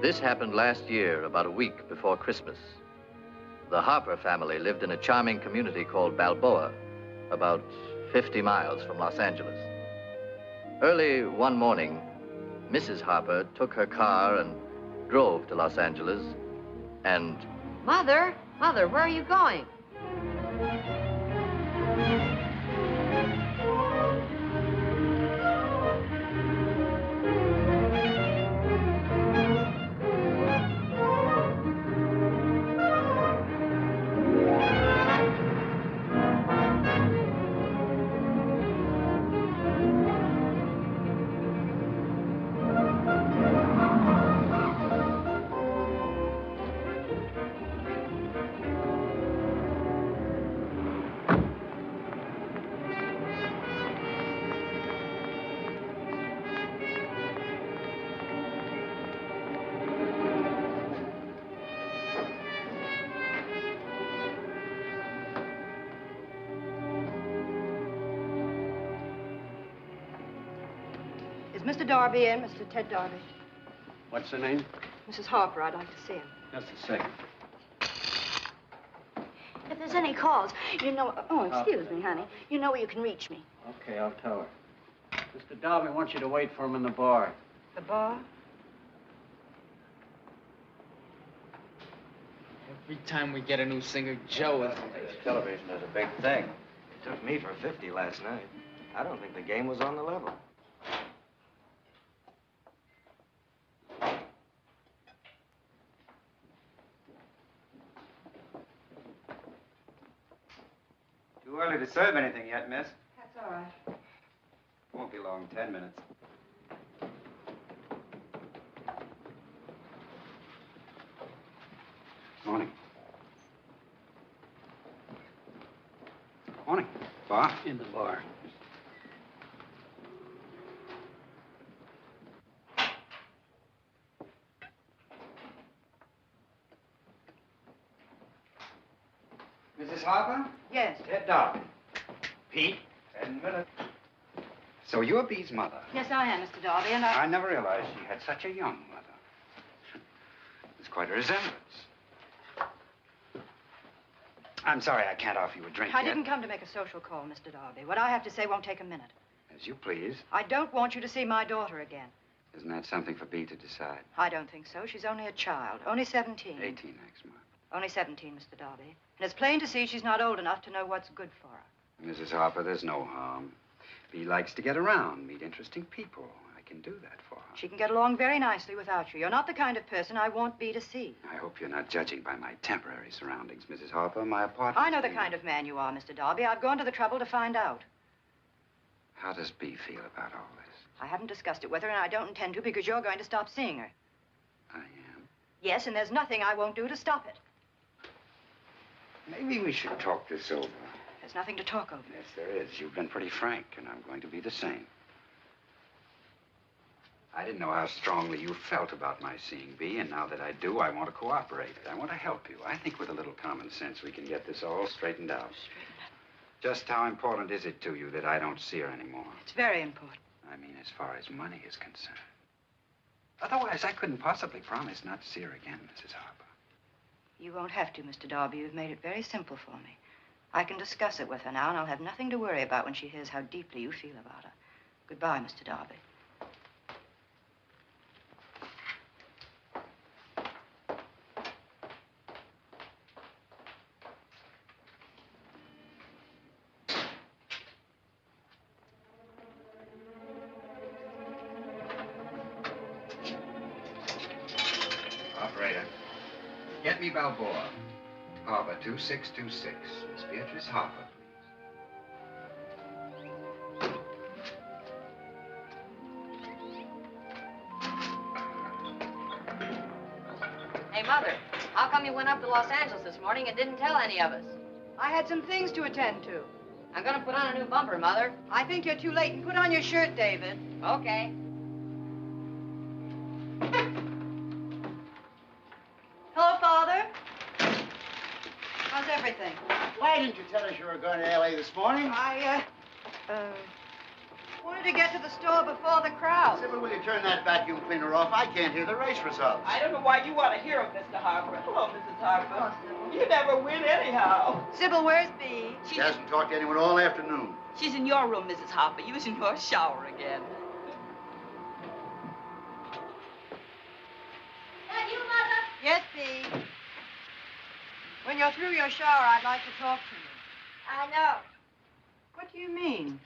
This happened last year, about a week before Christmas. The Harper family lived in a charming community called Balboa, about 50 miles from Los Angeles. Early one morning, Mrs. Harper took her car and drove to Los Angeles and... Mother, where are you going? Is Mr. Darby in, Mr. Ted Darby? What's her name? Mrs. Harper, I'd like to see him. Just a second. If there's any calls, you know... Oh, excuse me, honey. You know where you can reach me. Okay, I'll tell her. Mr. Darby wants you to wait for him in the bar. The bar? Every time we get a new singer, Joe is late. Television is a big thing. It took me for 50 last night. I don't think the game was on the level. Too early to serve anything yet, miss. That's all right. Won't be long, 10 minutes. Morning. Morning. Bar? In the bar. Mrs. Harper? Yes. Ted Darby. Pete? 10 minutes. So you're Bee's mother? Yes, I am, Mr. Darby, and I never realized she had such a young mother. There's quite a resemblance. I'm sorry I can't offer you a drink I yet. didn't come to make a social call, Mr. Darby. What I have to say won't take a minute. As you please. I don't want you to see my daughter again. Isn't that something for Bee to decide? I don't think so. She's only a child. Only 17. 18 next month. Only 17, Mr. Darby. And it's plain to see she's not old enough to know what's good for her. Mrs. Harper, there's no harm. Bee likes to get around, meet interesting people. I can do that for her. She can get along very nicely without you. You're not the kind of person I want Bee to see. I hope you're not judging by my temporary surroundings, Mrs. Harper. My apartment... I know the kind of man you are, Mr. Darby. I've gone to the trouble to find out. How does Bee feel about all this? I haven't discussed it with her, and I don't intend to because you're going to stop seeing her. I am? Yes, and there's nothing I won't do to stop it. Maybe we should talk this over. There's nothing to talk over. Yes, there is. You've been pretty frank, and I'm going to be the same. I didn't know how strongly you felt about my seeing Bee, and now that I do, I want to cooperate. I want to help you. I think with a little common sense, we can get this all straightened out. Straightened out? Just how important is it to you that I don't see her anymore? It's very important. I mean, as far as money is concerned. Otherwise, I couldn't possibly promise not to see her again, Mrs. Harper. You won't have to, Mr. Darby. You've made it very simple for me. I can discuss it with her now, and I'll have nothing to worry about when she hears how deeply you feel about her. Goodbye, Mr. Darby. Operator, get me Balboa. Harper 2626. Miss Beatrice Harper, please. Hey, Mother, how come you went up to Los Angeles this morning and didn't tell any of us? I had some things to attend to. I'm gonna put on a new bumper, Mother. I think you're too late. And put on your shirt, David. Okay. Hello, Father. How's everything? Why didn't you tell us you were going to L.A. this morning? Wanted to get to the store before the crowd. Sybil, will you turn that vacuum cleaner off? I can't hear the race results. I don't know why you want to hear him, Mr. Harper. Hello, Mrs. Harper. You never win anyhow. Sybil, where's Bee? She hasn't talked to anyone all afternoon. She's in your room, Mrs. Harper, using your shower again. That you, Mother? Yes, Bee. When you're through your shower, I'd like to talk to you. I know. What do you mean,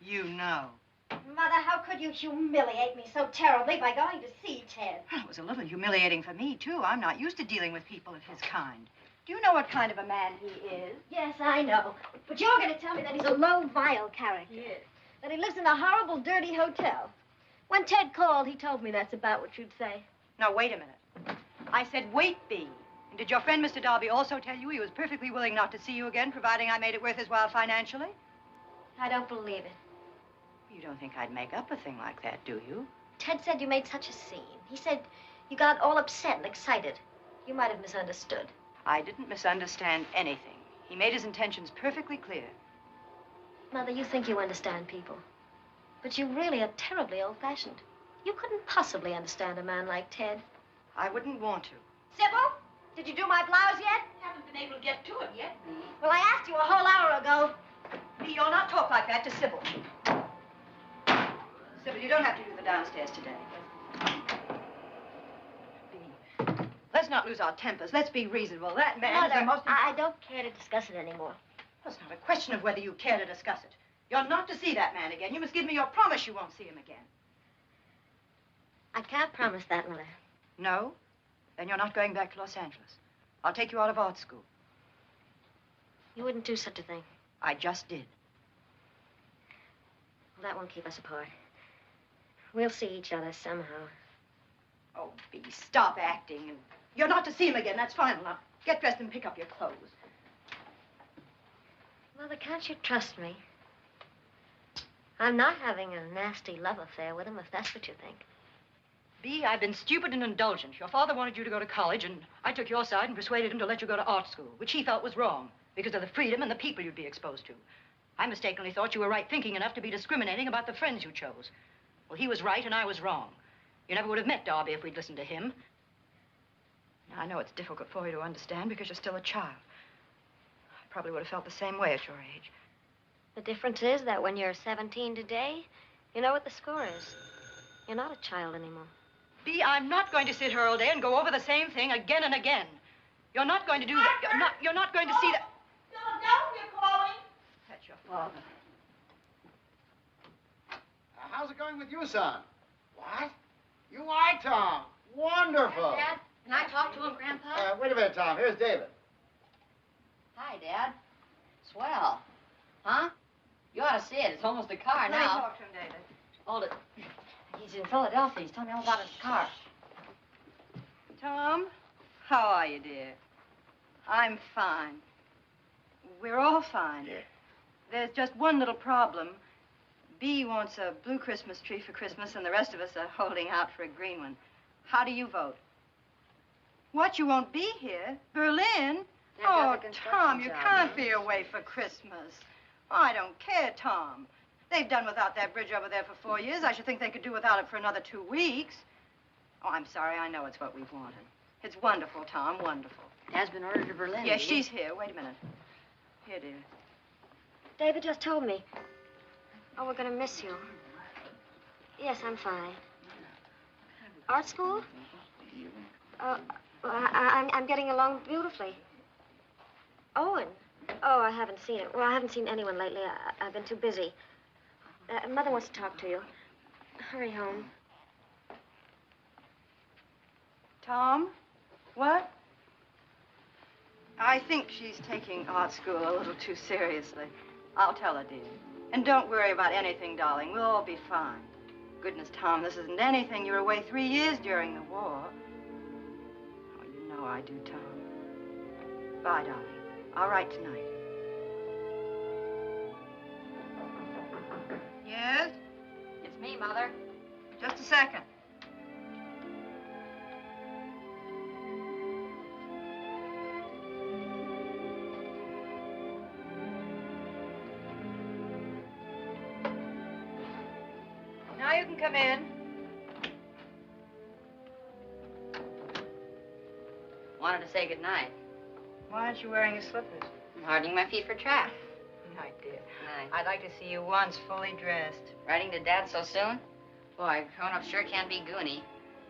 you know? Mother, how could you humiliate me so terribly by going to see Ted? It was a little humiliating for me, too. I'm not used to dealing with people of his kind. Do you know what kind of a man he is? Yes, I know. But you're going to tell me that he's a low, vile character. Yes. That he lives in a horrible, dirty hotel. When Ted called, he told me that's about what you'd say. Now, wait a minute. I said, wait, Bee. And did your friend, Mr. Darby, also tell you he was perfectly willing not to see you again, providing I made it worth his while financially? I don't believe it. You don't think I'd make up a thing like that, do you? Ted said you made such a scene. He said you got all upset and excited. You might have misunderstood. I didn't misunderstand anything. He made his intentions perfectly clear. Mother, you think you understand people. But you really are terribly old-fashioned. You couldn't possibly understand a man like Ted. I wouldn't want to. Sybil, did you do my blouse yet? Haven't been able to get to it yet, Bee. Well, I asked you a whole hour ago. Bee, you'll not talk like that to Sybil. Sybil, you don't have to do the downstairs today. Bee, let's not lose our tempers. Let's be reasonable. That man is the most... I don't care to discuss it anymore. It's not a question of whether you care to discuss it. You're not to see that man again. You must give me your promise you won't see him again. I can't promise that, Mother. No? Then you're not going back to Los Angeles. I'll take you out of art school. You wouldn't do such a thing. I just did. Well, that won't keep us apart. We'll see each other somehow. Oh, Bee, stop acting. And you're not to see him again. That's final. Now, get dressed and pick up your clothes. Mother, can't you trust me? I'm not having a nasty love affair with him, if that's what you think. Bee, I've been stupid and indulgent. Your father wanted you to go to college, and I took your side and persuaded him to let you go to art school, which he felt was wrong because of the freedom and the people you'd be exposed to. I mistakenly thought you were right-thinking enough to be discriminating about the friends you chose. Well, he was right and I was wrong. You never would have met Darby if we'd listened to him. Now, I know it's difficult for you to understand because you're still a child. I probably would have felt the same way at your age. The difference is that when you're 17 today, you know what the score is. You're not a child anymore. Bee, I'm not going to sit here all day and go over the same thing again and again. You're not going to do that. You're not going to see that. Philadelphia calling. That's your father. How's it going with you, son? What? You are Tom. Wonderful. Dad, can I talk to him, Grandpa? Wait a minute, Tom. Here's David. Hi, Dad. Swell. Huh? You ought to see it. It's almost a car Let me now. talk to him, David. Hold it. He's in Philadelphia. He's telling me all about his car. Tom, how are you, dear? I'm fine. We're all fine. Yeah. There's just one little problem. Bee wants a blue Christmas tree for Christmas, and the rest of us are holding out for a green one. How do you vote? What, you won't be here? Berlin? They've Oh, got the construction Tom, you job, can't huh? be away for Christmas. Oh, I don't care, Tom. They've done without that bridge over there for 4 years. I should think they could do without it for another 2 weeks. Oh, I'm sorry. I know it's what we've wanted. It's wonderful, Tom, wonderful. Dad's been ordered to Berlin. Yes, she's here. Wait a minute. Here, dear. David just told me. Oh, we're going to miss you. Yes, I'm fine. Art school? Well, I'm getting along beautifully. Owen? Oh, I haven't seen it. Well, I haven't seen anyone lately. I've been too busy. Mother wants to talk to you. Hurry home. Tom? What? I think she's taking art school a little too seriously. I'll tell her, dear. And don't worry about anything, darling. We'll all be fine. Goodness, Tom, this isn't anything. You were away 3 years during the war. Oh, you know I do, Tom. Bye, darling. I'll write tonight. Yes? It's me, Mother. Just a second. Now you can come in. Wanted to say goodnight. Why aren't you wearing your slippers? I'm hardening my feet for track. Night, dear. Night. I'd like to see you once fully dressed. Writing to Dad so soon? Boy, grown-up sure can be goony.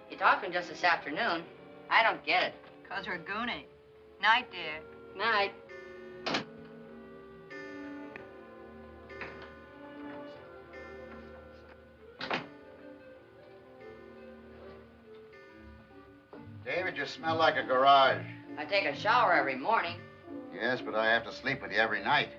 He talked to him just this afternoon. I don't get it. 'Cause we're goony. Night, dear. Night. David, you smell like a garage. I take a shower every morning. Yes, but I have to sleep with you every night.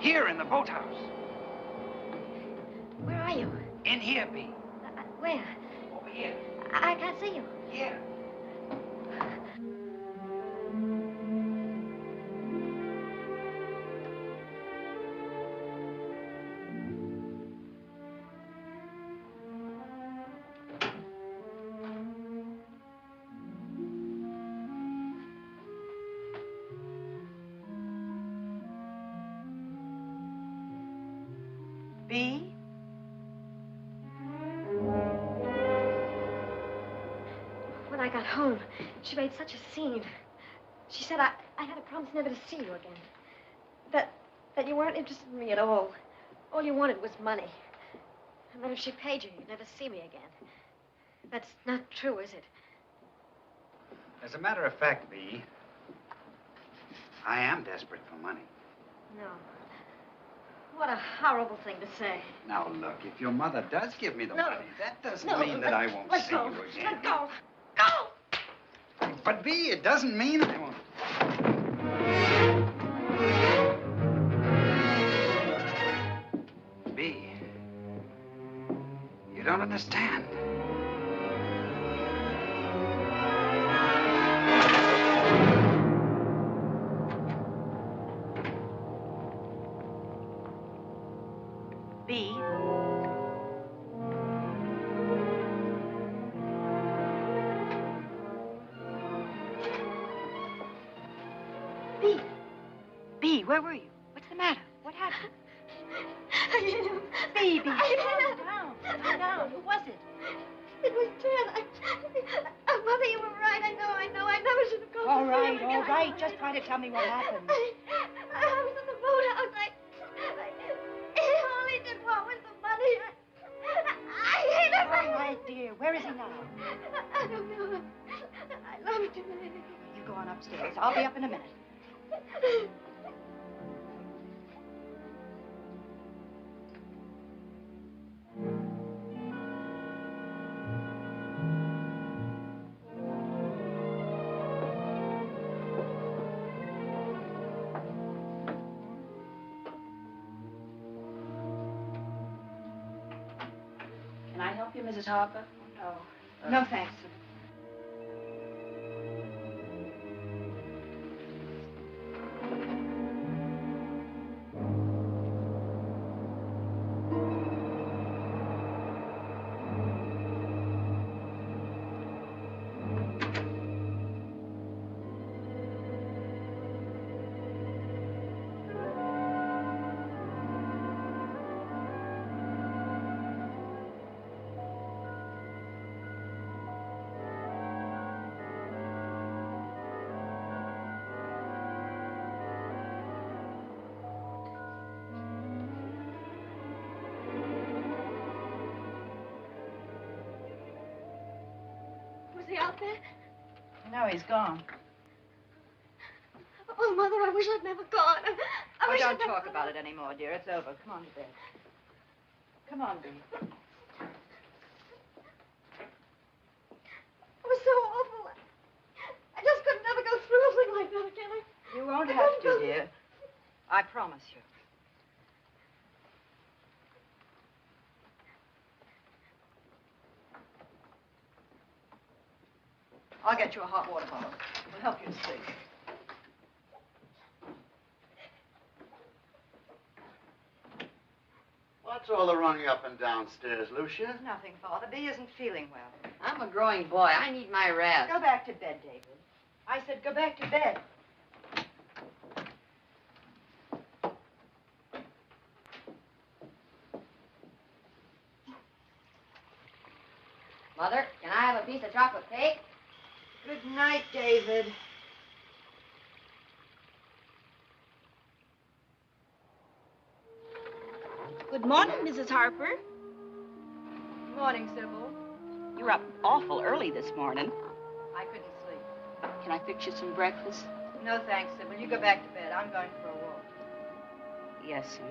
Here in the boathouse. Where are you? In here, Bee. Where? Over here. I can't see you. Here. B? When I got home, she made such a scene. She said I had a promise never to see you again. That you weren't interested in me at all. All you wanted was money. And that if she paid you, you'd never see me again. That's not true, is it? As a matter of fact, Bee, I am desperate for money. No. What a horrible thing to say. Now, look, if your mother does give me the No. money, that doesn't No, mean that I won't let see go. you again. Let go. Go! But, Bee, it doesn't mean I won't. Bee, you don't understand. B? B? B, where were you? What's the matter? What happened? B, calm down. Calm down. Who was it? It was Ted. Mother, you were right. I never should have gone All to right, him all again. right. Just try to tell me what happened. I was in the boathouse. He only did what with the money. I hate him. All right, dear. Where is he now? I don't know. I loved him. You go on upstairs. I'll be up in a minute. you, Mrs. Harper? No. No, thanks. Was he out there? No, he's gone. Oh, Mother, I wish I'd never gone. I wish Don't I'd never... talk about it anymore, dear. It's over. Come on to bed. Come on, Bee. It was so awful. I just could never go through a thing like that again. You won't have to, dear. I promise you. I'll get you a hot water bottle. It'll help you to sleep. What's all the running up and downstairs, Lucia? Nothing, Father. Bee isn't feeling well. I'm a growing boy. I need my rest. Go back to bed, David. I said go back to bed. Mother, can I have a piece of chocolate cake? Good night, David. Good morning, Mrs. Harper. Morning, Sybil. You're up awful early this morning. I couldn't sleep. Can I fix you some breakfast? No, thanks, Sybil. You go back to bed. I'm going for a walk. Yes, sir.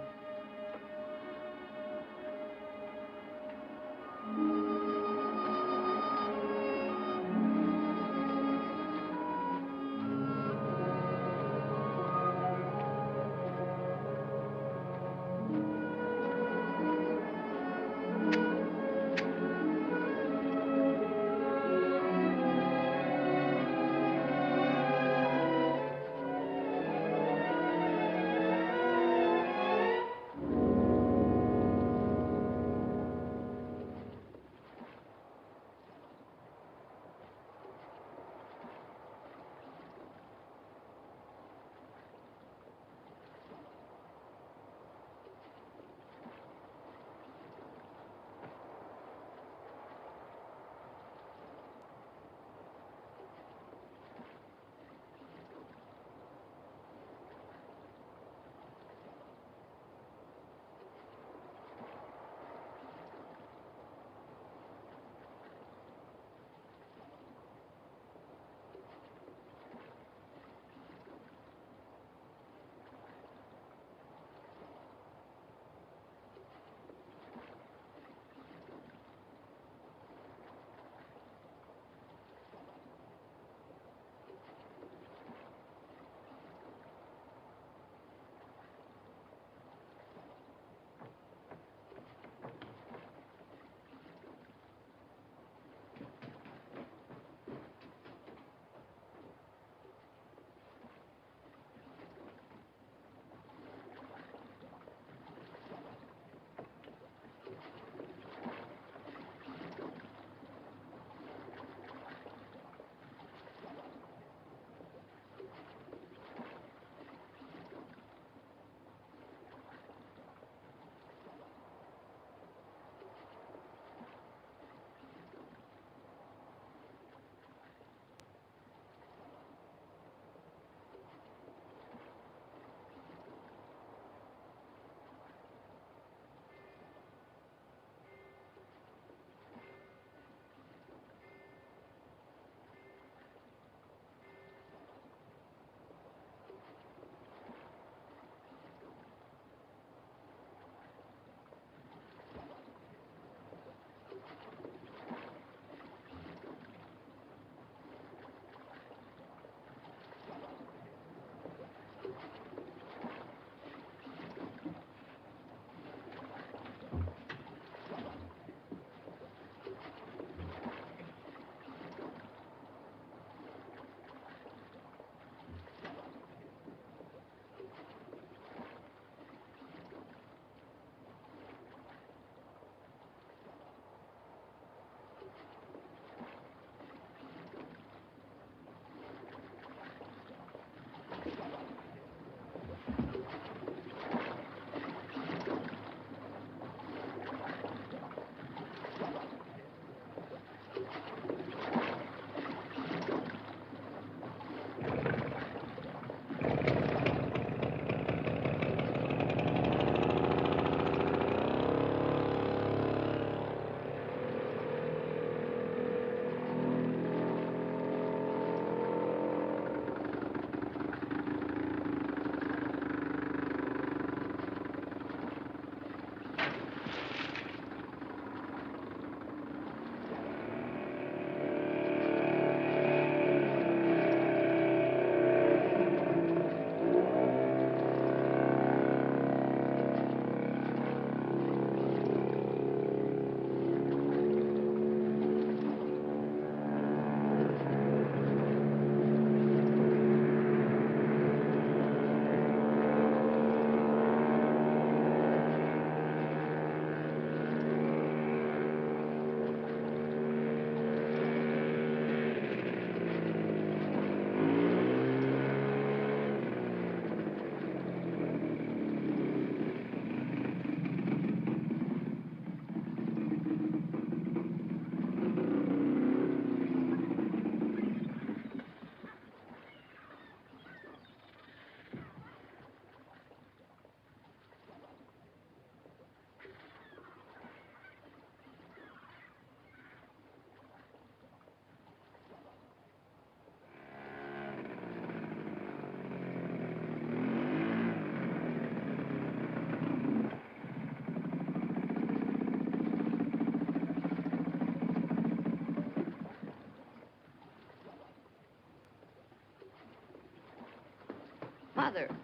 Mother.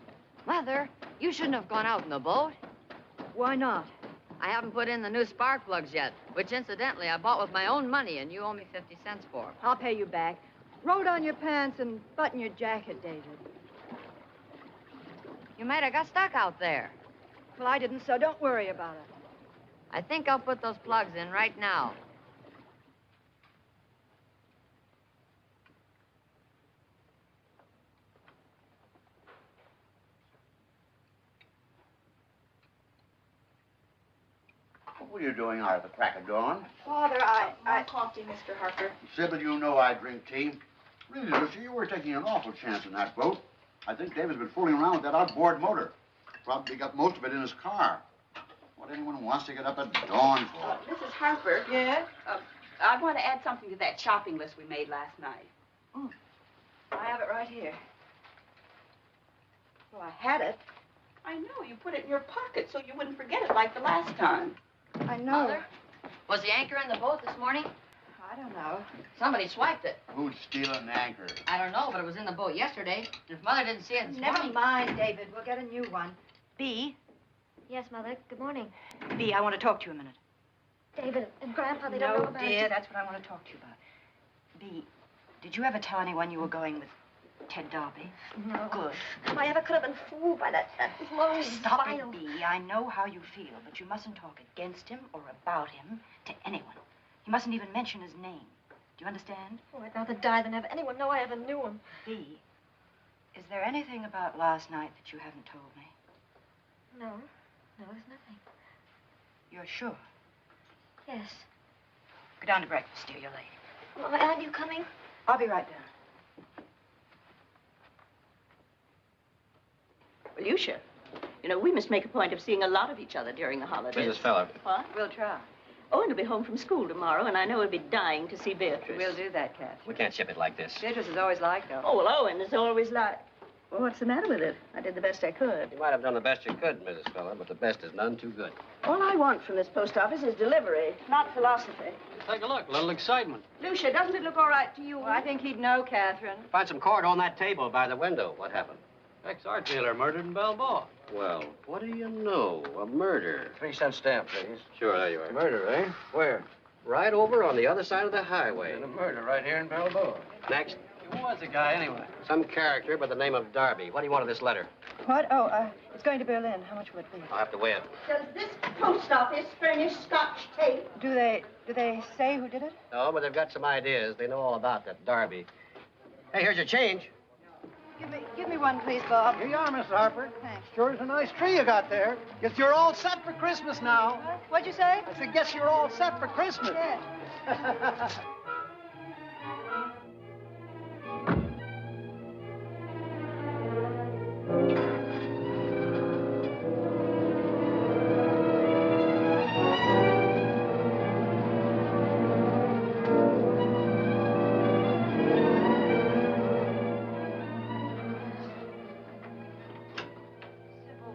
Mother, you shouldn't have gone out in the boat. Why not? I haven't put in the new spark plugs yet, which incidentally I bought with my own money, and you owe me 50 cents for. I'll pay you back. Roll down your pants and button your jacket, David. You might have got stuck out there. Well, I didn't, so don't worry about it. I think I'll put those plugs in right now. What are you doing out at the crack of dawn? Father, I coffee, Mr. Harper. Sybil, you know I drink tea. Really, Lucy, you were taking an awful chance in that boat. I think David's been fooling around with that outboard motor. Probably got most of it in his car. What anyone wants to get up at dawn for? Mrs. Harper. Yes? I want to add something to that shopping list we made last night. I have it right here. Well, I had it. I know. You put it in your pocket so you wouldn't forget it like the last time. I know. Mother, was the anchor in the boat this morning? I don't know. Somebody swiped it. Who'd steal an anchor? I don't know, but it was in the boat yesterday. If Mother didn't see it this Never morning... mind, David. We'll get a new one. Bea? Yes, Mother. Good morning. Bea, I want to talk to you a minute. David and Grandpa, they don't know No, about dear, it. that's what I want to talk to you about. Bea, did you ever tell anyone you were going with Ted Darby? No. Good. If I ever could have been fooled by that low, Stop vile... it, Bea. I know how you feel, but you mustn't talk against him or about him to anyone. You mustn't even mention his name. Do you understand? Oh, I'd rather die than have anyone know I ever knew him. Bea, is there anything about last night that you haven't told me? No. No, there's nothing. You're sure? Yes. Go down to breakfast, dear. You're late. Well, aren't you coming? I'll be right down. Well, Lucia, you know, we must make a point of seeing a lot of each other during the holidays. Mrs. Feller. What? We'll try. Owen will be home from school tomorrow, and I know he'll be dying to see Beatrice. We'll do that, Kath. We can't ship it like this. Beatrice is always like that. Oh, well, Owen is always like... Well, what's the matter with it? I did the best I could. You might have done the best you could, Mrs. Feller, but the best is none too good. All I want from this post office is delivery, not philosophy. Take a look, a little excitement. Lucia, doesn't it look all right to you? Well, I think he'd know, Catherine. Find some cord on that table by the window. What happened? Ex-art dealer murdered in Balboa. Well, what do you know? A murder. 3-cent stamp, please. Sure, there you are. Murder, eh? Where? Right over on the other side of the highway. And a murder right here in Balboa. Next, Who was the guy, anyway? some character by the name of Darby. What do you want of this letter? What? Oh, it's going to Berlin. How much will it be? I'll have to weigh it. Does this post office furnish Scotch tape? Do they say who did it? No, but they've got some ideas. They know all about that Darby. Hey, here's your change. Give me one, please, Bob. Here you are, Miss Harper. Thanks. Sure is a nice tree you got there. Guess you're all set for Christmas now. What'd you say? I said, guess you're all set for Christmas. Yes.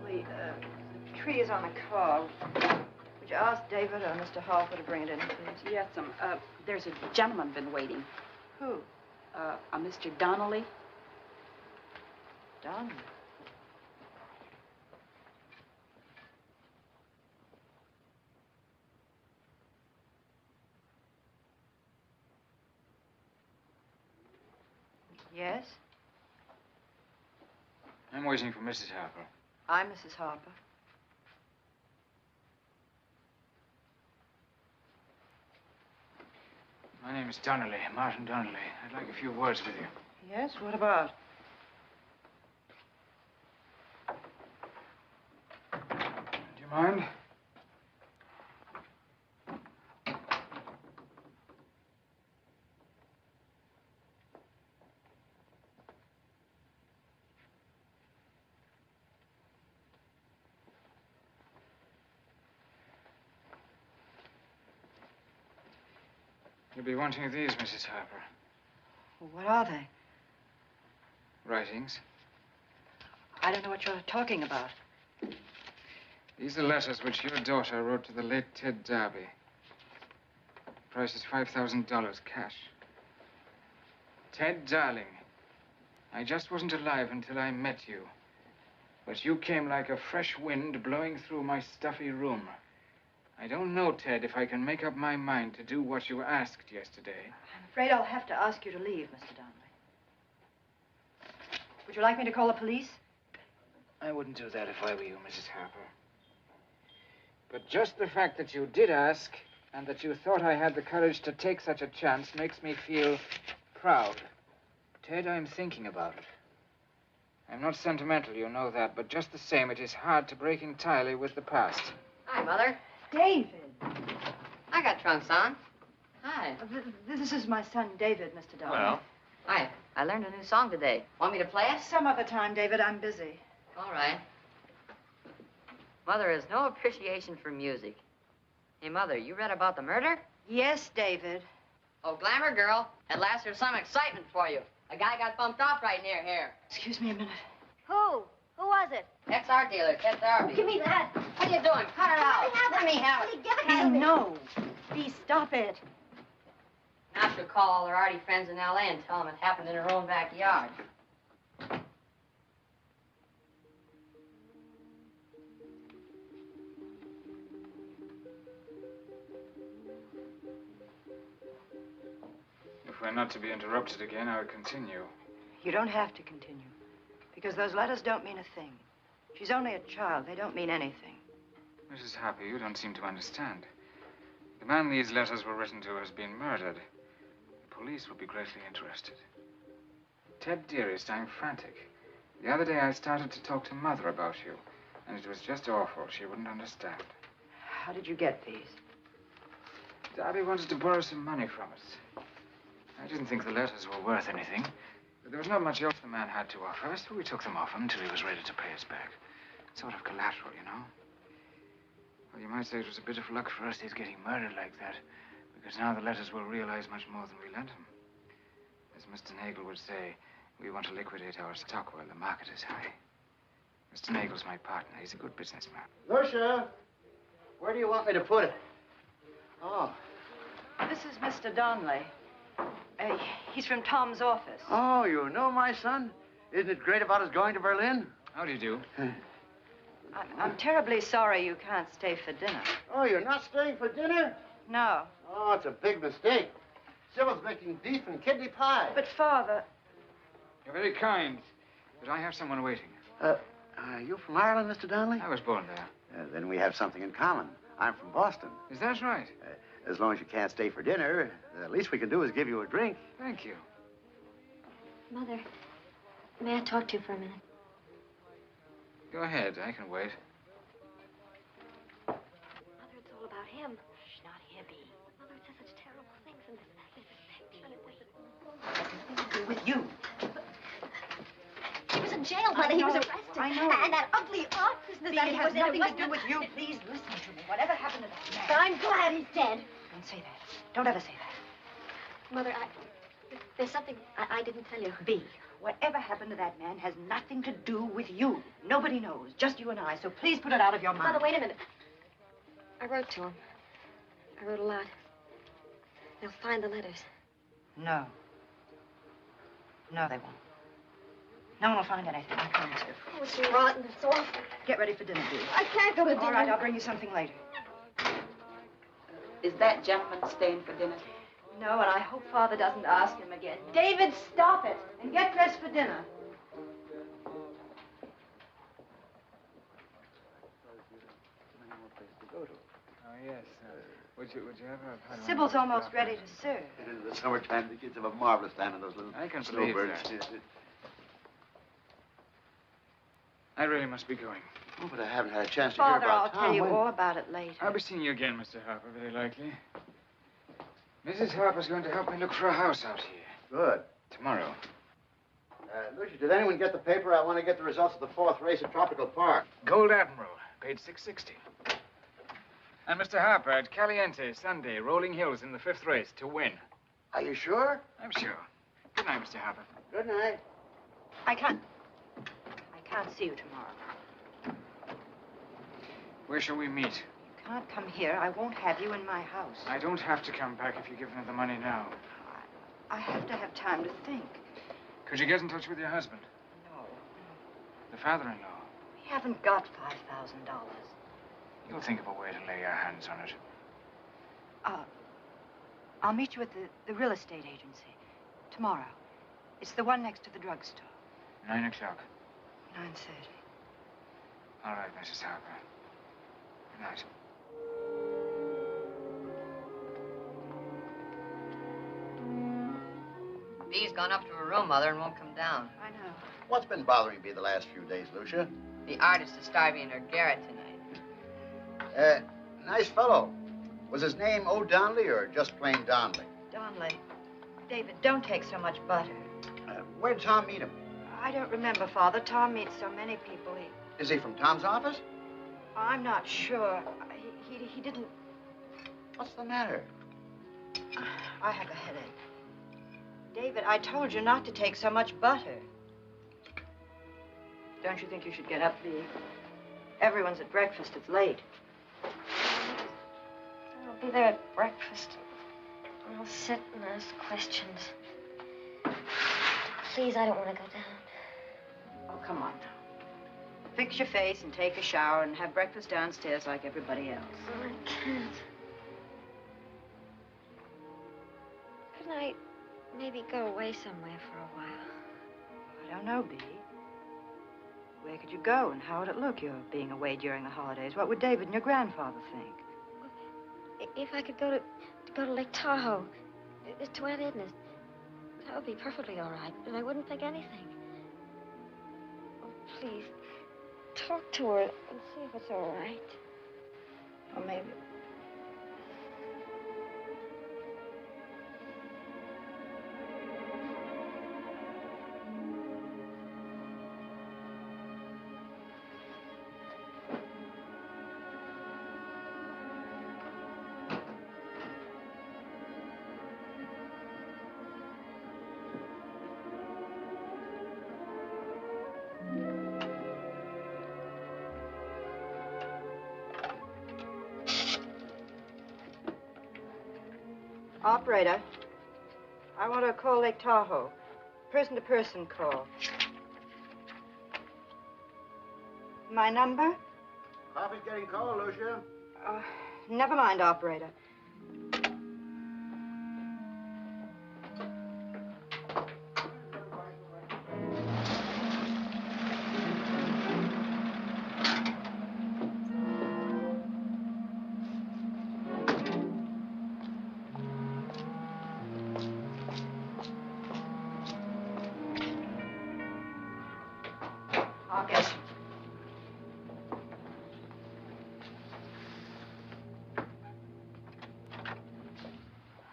The tree is on the car. Would you ask David or Mr. Harper to bring it in, please? Yes, there's a gentleman been waiting. Who? A Mr. Donnelly. Don. Yes? I'm waiting for Mrs. Harper. I'm Mrs. Harper. My name is Donnelly, Martin Donnelly. I'd like a few words with you. Yes? What about? Do you mind? You'll be wanting these, Mrs. Harper. Well, what are they? Writings. I don't know what you're talking about. These are letters which your daughter wrote to the late Ted Darby. The price is $5,000 cash. Ted, darling, I just wasn't alive until I met you. But you came like a fresh wind blowing through my stuffy room. I don't know, Ted, if I can make up my mind to do what you asked yesterday. I'm afraid I'll have to ask you to leave, Mr. Donnelly. Would you like me to call the police? I wouldn't do that if I were you, Mrs. Harper. But just the fact that you did ask and that you thought I had the courage to take such a chance makes me feel proud. Ted, I'm thinking about it. I'm not sentimental, you know that, but just the same, it is hard to break entirely with the past. Hi, Mother. David. I got trunks on. Hi. This is my son, David, Mr. Donnelly. Well? Hi. I learned a new song today. Want me to play it? Some other time, David. I'm busy. All right. Mother has no appreciation for music. Hey, Mother, you read about the murder? Yes, David. Oh, glamour girl. At last there's some excitement for you. A guy got bumped off right near here. Excuse me a minute. Who? Who was it? XR dealer, Ted Darby. Give me that. What are you doing? Cut her out. Let me have it. Give it to me. No. Please stop it. Now she'll call all her arty friends in L.A. and tell them it happened in her own backyard. If we're not to be interrupted again, I'll continue. You don't have to continue. Because those letters don't mean a thing. She's only a child. They don't mean anything. Mrs. Harper, you don't seem to understand. The man these letters were written to has been murdered. The police will be greatly interested. Ted, dearest, I'm frantic. The other day I started to talk to Mother about you, and it was just awful. She wouldn't understand. How did you get these? Darby wanted to borrow some money from us. I didn't think the letters were worth anything, but there was not much else the man had to offer, so we took them off him until he was ready to pay us back. Sort of collateral, you know. Well, you might say it was a bit of luck for us his getting murdered like that, because now the letters will realize much more than we lent him. As Mr. Nagel would say, we want to liquidate our stock while the market is high. Mr. Nagel's my partner. He's a good businessman. Lucia, where do you want me to put it? Oh. This is Mr. Donnelly. He's from Tom's office. Oh, you know my son? Isn't it great about us going to Berlin? How do you do? I'm terribly sorry you can't stay for dinner. Oh, you're not staying for dinner? No. Oh, it's a big mistake. Sybil's making beef and kidney pie. But, Father... You're very kind, but I have someone waiting. Are you from Ireland, Mr. Donnelly? I was born there. Then we have something in common. I'm from Boston. Is that right? As long as you can't stay for dinner, the least we can do is give you a drink. Thank you. Mother, may I talk to you for a minute? Go ahead. I can wait. Mother, it's all about him. Shh, not Hippie. Mother, it says such terrible things in this. Nothing to do with you. He was in jail, Mother. He was arrested. I know. And that ugly art business that It he has was in. nothing to do with you. Please listen to me. Whatever happened to that man? But I'm glad he's dead. Don't say that. Don't ever say that. Mother, there's something I didn't tell you. B, whatever happened to that man has nothing to do with you. Nobody knows. Just you and I. So please put it out of your mind. Mother, wait a minute. I wrote to him. I wrote a lot. They'll find the letters. No. No, they won't. No one will find anything, I promise you. Oh, it's rotten. It's awful. Get ready for dinner, dear. I can't go to dinner. All right, I'll bring you something later. Is that gentleman staying for dinner? No, and I hope Father doesn't ask him again. David, stop it and get dressed for dinner. Oh, yes. Would you have a... pardon? Sybil's almost ready to serve. In the summertime, the kids have a marvelous time in those little I can believe snowbirds. that. I really must be going. Oh, but I haven't had a chance to Father, hear about I'll Tom. tell you When- all about it later. I'll be seeing you again, Mr. Harper, very likely. Mrs. Harper's going to help me look for a house out here. Good. Tomorrow. Lucia, did anyone get the paper? I want to get the results of the 4th race at Tropical Park. Gold Admiral, paid $6.60. And Mr. Harper at Caliente, Sunday, Rolling Hills in the 5th race to win. Are you sure? I'm sure. Good night, Mr. Harper. Good night. I can't see you tomorrow. Where shall we meet? You can't come here. I won't have you in my house. I don't have to come back if you give me the money now. I have to have time to think. Could you get in touch with your husband? No. The father-in-law? We haven't got $5,000. You'll think of a way to lay your hands on it. I'll meet you at the real estate agency tomorrow. It's the one next to the drugstore. 9 o'clock. 9:30. All right, Mrs. Harper. Good night. Bee's gone up to her room, Mother, and won't come down. I know. What's been bothering Bee the last few days, Lucia? The artist is starving in her garret tonight. Nice fellow. Was his name O'Donnelly or just plain Donnelly? Donnelly. David, don't take so much butter. Where'd Tom meet him? I don't remember, Father. Tom meets so many people. Is he from Tom's office? I'm not sure. He didn't... What's the matter? I have a headache. David, I told you not to take so much butter. Don't you think you should get up, Bee? Everyone's at breakfast. It's late. I'll be there at breakfast. I'll sit and ask questions. Please, I don't want to go down. Oh, come on now. Fix your face and take a shower and have breakfast downstairs like everybody else. Oh, I can't. Couldn't I maybe go away somewhere for a while? I don't know, Bee. Where could you go and how would it look, your being away during the holidays? What would David and your grandfather think? If I could go to Lake Tahoe, to Aunt Edna's, that would be perfectly all right, and I wouldn't think anything. Oh, please, talk to her and see if it's all right. Or maybe... Operator, I want to call Lake Tahoe. Person-to-person call. My number? Coffee's getting cold, Lucia. Never mind, operator. Yes.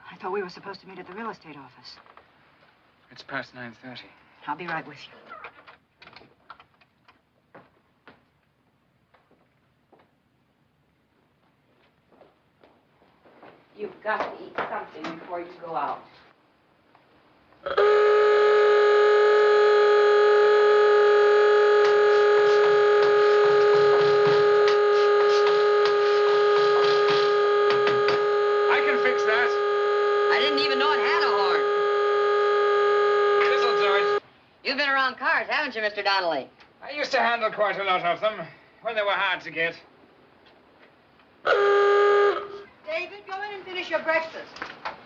I thought we were supposed to meet at the real estate office. It's past 9:30. I'll be right with you. You've got to eat something before you go out. I didn't even know it had a horn. This'll do it. You've been around cars, haven't you, Mr. Donnelly? I used to handle quite a lot of them when they were hard to get. David, go in and finish your breakfast.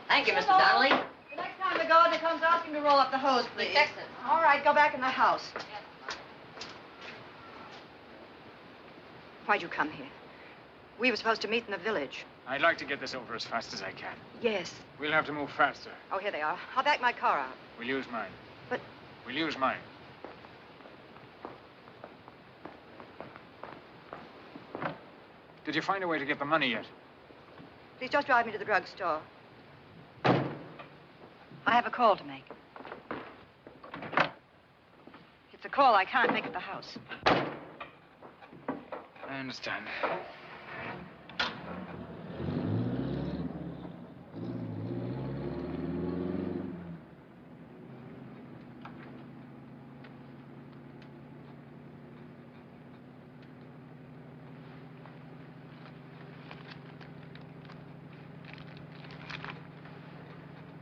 Thank you, Mr. Donnelly. The next time the gardener comes, ask him to roll up the hose, please. Fix it. All right, go back in the house. Why'd you come here? We were supposed to meet in the village. I'd like to get this over as fast as I can. Yes. We'll have to move faster. Oh, here they are. I'll back my car out. We'll use mine. But... We'll use mine. Did you find a way to get the money yet? Please just drive me to the drugstore. I have a call to make. It's a call I can't make at the house. I understand.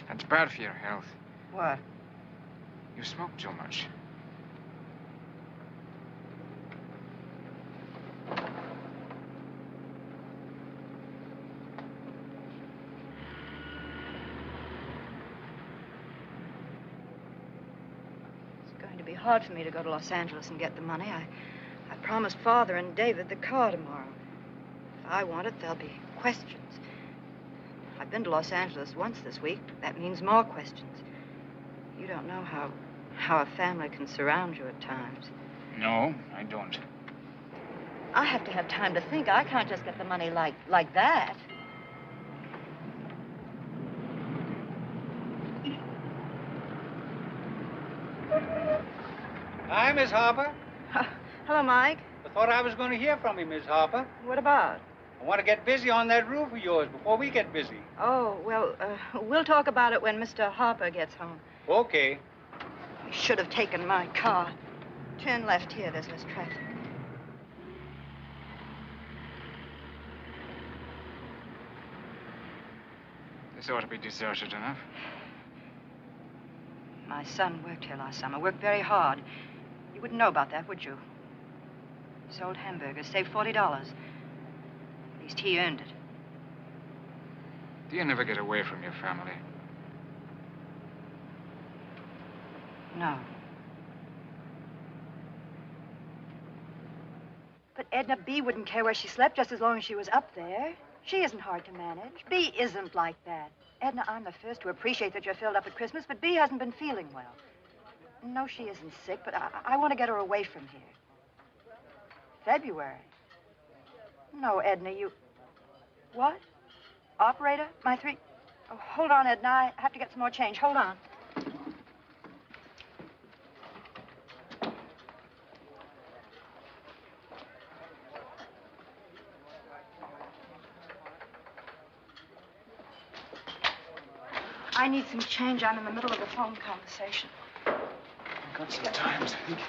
That's bad for your health. What? You smoke too much. hard for me to go to Los Angeles and get the money. I promised Father and David the car tomorrow. If I want it, there'll be questions. I've been to Los Angeles once this week. That means more questions. You don't know how a family can surround you at times. No, I don't. I have to have time to think. I can't just get the money like that. Hi, Miss Harper. Hello, Mike. I thought I was going to hear from you, Miss Harper. What about? I want to get busy on that roof of yours before we get busy. Oh, well, we'll talk about it when Mr. Harper gets home. Okay. I should have taken my car. Turn left here. There's less traffic. This ought to be deserted enough. My son worked here last summer. Worked very hard. You wouldn't know about that, would you? Sold hamburgers, saved $40. At least he earned it. Do you never get away from your family? No. But Edna B. wouldn't care where she slept just as long as she was up there. She isn't hard to manage. B isn't like that. Edna, I'm the first to appreciate that you're filled up at Christmas, but B hasn't been feeling well. No, she isn't sick, but I want to get her away from here. February. No, Edna, you... What? Operator? My three... Oh, hold on, Edna. I have to get some more change. Hold on. I need some change. I'm in the middle of a phone conversation. I've got some time, I think.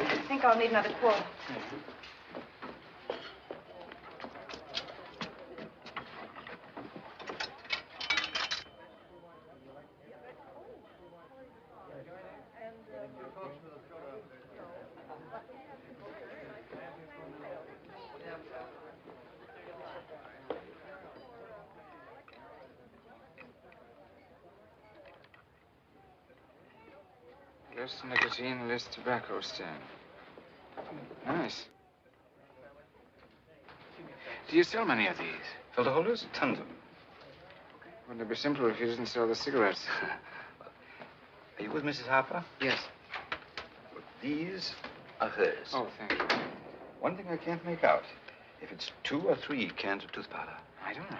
I think I'll need another quarter. Less nicotine, less tobacco stand. Nice. Do you sell many of these? Filter holders? Tons of them. Wouldn't it be simpler if you didn't sell the cigarettes? Are you with Mrs. Harper? Yes. Well, these are hers. Oh, thank you. One thing I can't make out. If it's 2 or 3 cans of tooth powder. I don't know.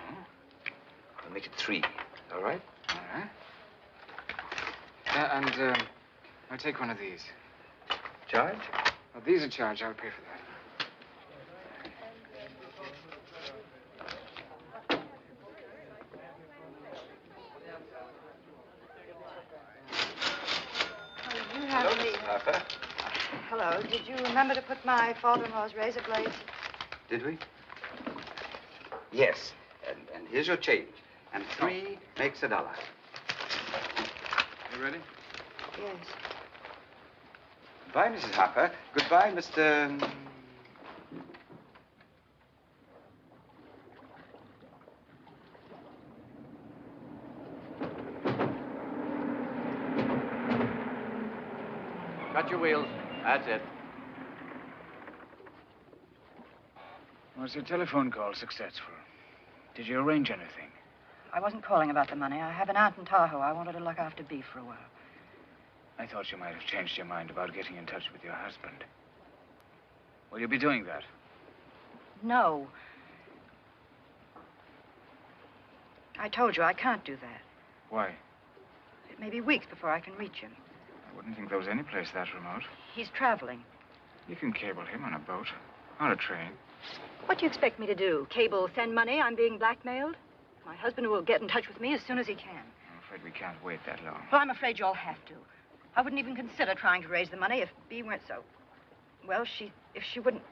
I'll make it 3. All right? All right. I'll take one of these. Charge? Well, these are charged. I'll pay for that. You have Hello, the... Mrs. Harper. Hello. Did you remember to put my father-in-law's razor blades? Did we? Yes. And here's your change. And 3 makes $1. You ready? Yes. Goodbye, Mrs. Harper. Goodbye, Mr. Cut your wheels. That's it. Was your telephone call successful? Did you arrange anything? I wasn't calling about the money. I have an aunt in Tahoe. I wanted to look after B for a while. I thought you might have changed your mind about getting in touch with your husband. Will you be doing that? No. I told you I can't do that. Why? It may be weeks before I can reach him. I wouldn't think there was any place that remote. He's traveling. You can cable him on a boat or a train. What do you expect me to do? Cable, send money? I'm being blackmailed? My husband will get in touch with me as soon as he can. I'm afraid we can't wait that long. Well, I'm afraid you'll have to. I wouldn't even consider trying to raise the money if Bea weren't so... Well, if she wouldn't...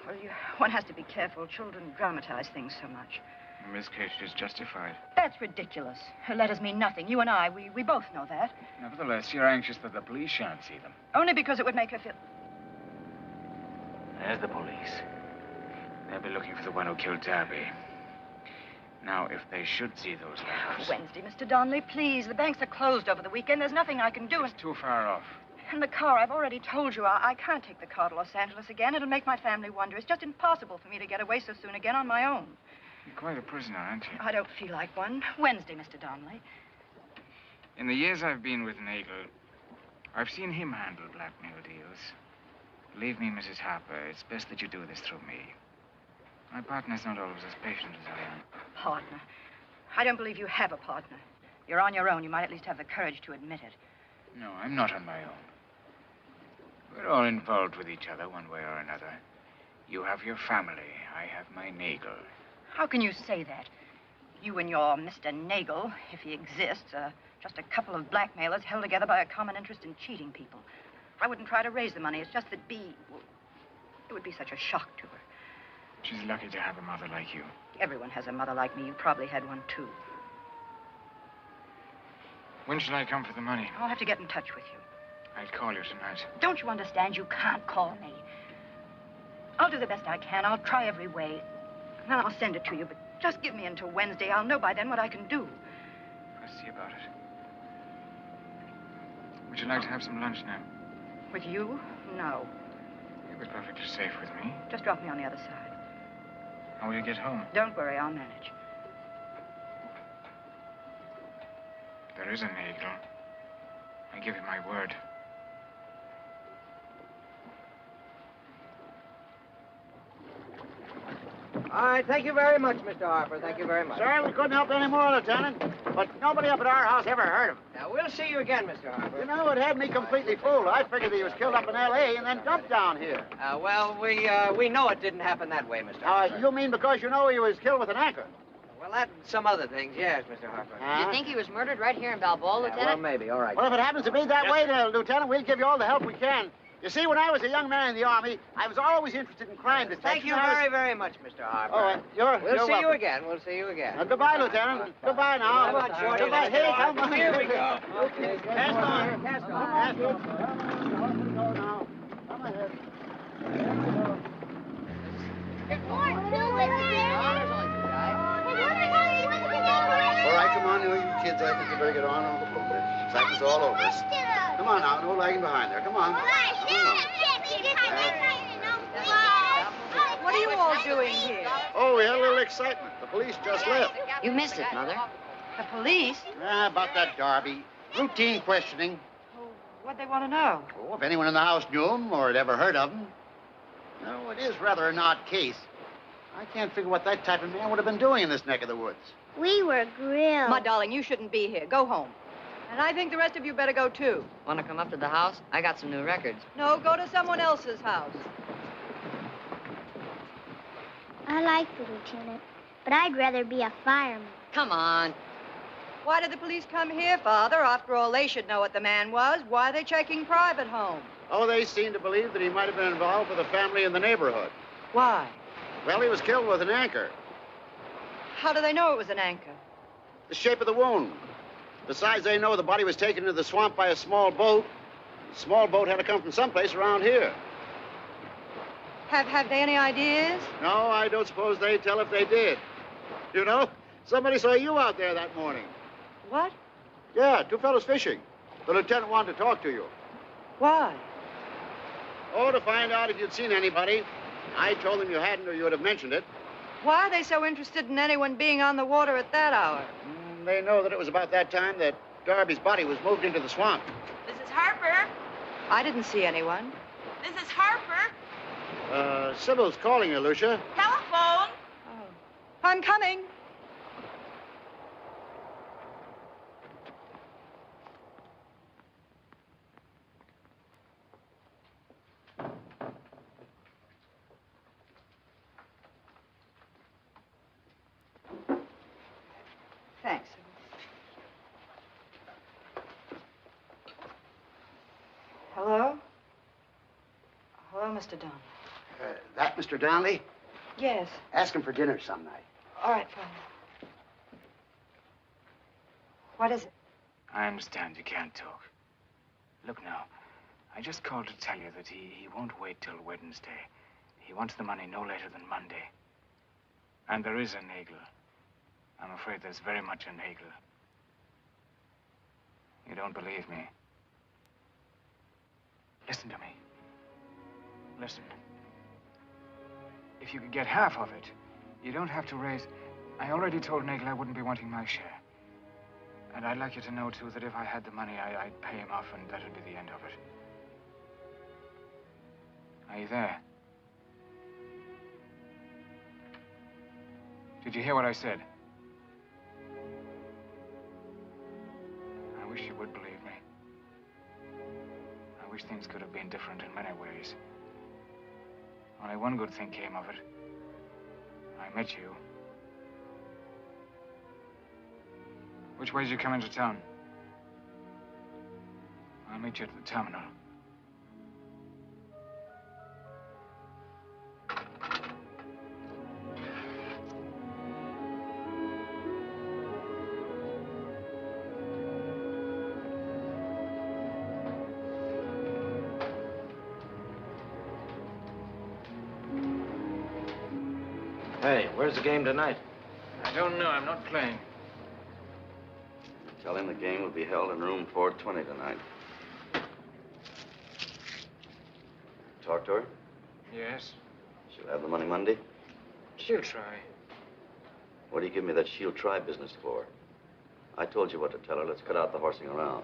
Well, one has to be careful. Children dramatize things so much. In this case, she's justified. That's ridiculous. Her letters mean nothing. You and I, we both know that. Nevertheless, you're anxious that the police shan't see them. Only because it would make her feel... There's the police. They'll be looking for the one who killed Darby. Now, if they should see those letters... Wednesday, Mr. Donnelly, please. The banks are closed over the weekend. There's nothing I can do. It's too far off. And the car, I've already told you, I can't take the car to Los Angeles again. It'll make my family wonder. It's just impossible for me to get away so soon again on my own. You're quite a prisoner, aren't you? I don't feel like one. Wednesday, Mr. Donnelly. In the years I've been with Nagel, I've seen him handle blackmail deals. Believe me, Mrs. Harper, it's best that you do this through me. My partner's not always as patient as I am. Partner? I don't believe you have a partner. You're on your own. You might at least have the courage to admit it. No, I'm not on my own. We're all involved with each other one way or another. You have your family. I have my Nagel. How can you say that? You and your Mr. Nagel, if he exists, are just a couple of blackmailers held together by a common interest in cheating people. I wouldn't try to raise the money. It's just that Bea... Well, it would be such a shock to her. She's lucky to have a mother like you. Everyone has a mother like me. You probably had one, too. When shall I come for the money? I'll have to get in touch with you. I'll call you tonight. Don't you understand? You can't call me. I'll do the best I can. I'll try every way. And then I'll send it to you. But just give me until Wednesday. I'll know by then what I can do. I'll see about it. Would you like to have some lunch now? With you? No. You'll be perfectly safe with me. Just drop me on the other side. How will you get home? Don't worry, I'll manage. There is a Nagel. I give you my word. All right, thank you very much, Mr. Harper. Thank you very much. Sorry we couldn't help any more, Lieutenant. But nobody up at our house ever heard of him. Now, we'll see you again, Mr. Harper. You know, it had me completely fooled. I figured he was killed up in L.A. and then dumped down here. Well, we know it didn't happen that way, Mr. Harper. You mean because you know he was killed with an anchor? Well, that and some other things, yes, Mr. Harper. Do you think he was murdered right here in Balboa, Lieutenant? Well, maybe. All right. Well, if it happens to be that way, Lieutenant, we'll give you all the help we can. You see, when I was a young man in the Army, I was always interested in crime detection. Thank you very, very much, Mr. Harper. Oh, We'll see welcome. you again. We'll see you again. Goodbye, Lieutenant. Goodbye now. Come on, Shorty. Goodbye. Hey, come on. Here we go. Okay. Cast on. Cast on. Cast on. Go now. Come ahead. All right, come on, you kids. I think you better get on. Practice all over. Come on now, no lagging behind there. Come on. What are you all doing here? Oh, we had a little excitement. The police just left. You missed it, Mother. The police? About that Darby. Routine questioning. What'd they want to know? Oh, if anyone in the house knew him or had ever heard of him. No, it is rather an odd case. I can't figure what that type of man would have been doing in this neck of the woods. We were grilled. My darling, you shouldn't be here. Go home. And I think the rest of you better go, too. Want to come up to the house? I got some new records. No, go to someone else's house. I like the lieutenant, but I'd rather be a fireman. Come on. Why did the police come here, Father? After all, they should know what the man was. Why are they checking private homes? Oh, they seem to believe that he might have been involved with a family in the neighborhood. Why? Well, he was killed with an anchor. How do they know it was an anchor? The shape of the wound. Besides, they know the body was taken into the swamp by a small boat. The small boat had to come from someplace around here. Have they any ideas? No, I don't suppose they'd tell if they did. You know, somebody saw you out there that morning. What? Yeah, two fellows fishing. The lieutenant wanted to talk to you. Why? Oh, to find out if you'd seen anybody. I told them you hadn't, or you would have mentioned it. Why are they so interested in anyone being on the water at that hour? They know that it was about that time that Darby's body was moved into the swamp. Mrs. Harper? I didn't see anyone. Mrs. Harper? Sybil's calling you, Lucia. Telephone? Oh. I'm coming. Thanks. Hello? Hello, Mr. Donnelly. That Mr. Donnelly? Yes. Ask him for dinner some night. All right, Father. What is it? I understand you can't talk. Look now, I just called to tell you that he won't wait till Wednesday. He wants the money no later than Monday. And there is a Nagel. I'm afraid there's very much in Nagel. You don't believe me? Listen to me. Listen. If you could get half of it, you don't have to raise... I already told Nagel I wouldn't be wanting my share. And I'd like you to know, too, that if I had the money, I'd pay him off, and that'd be the end of it. Are you there? Did you hear what I said? I wish you would believe me. I wish things could have been different in many ways. Only one good thing came of it. I met you. Which way did you come into town? I'll meet you at the terminal. Hey, where's the game tonight? I don't know. I'm not playing. Tell him the game will be held in room 420 tonight. Talk to her? Yes? She'll have the money Monday? She'll try. What do you give me that she'll try business for? I told you what to tell her. Let's cut out the horsing around.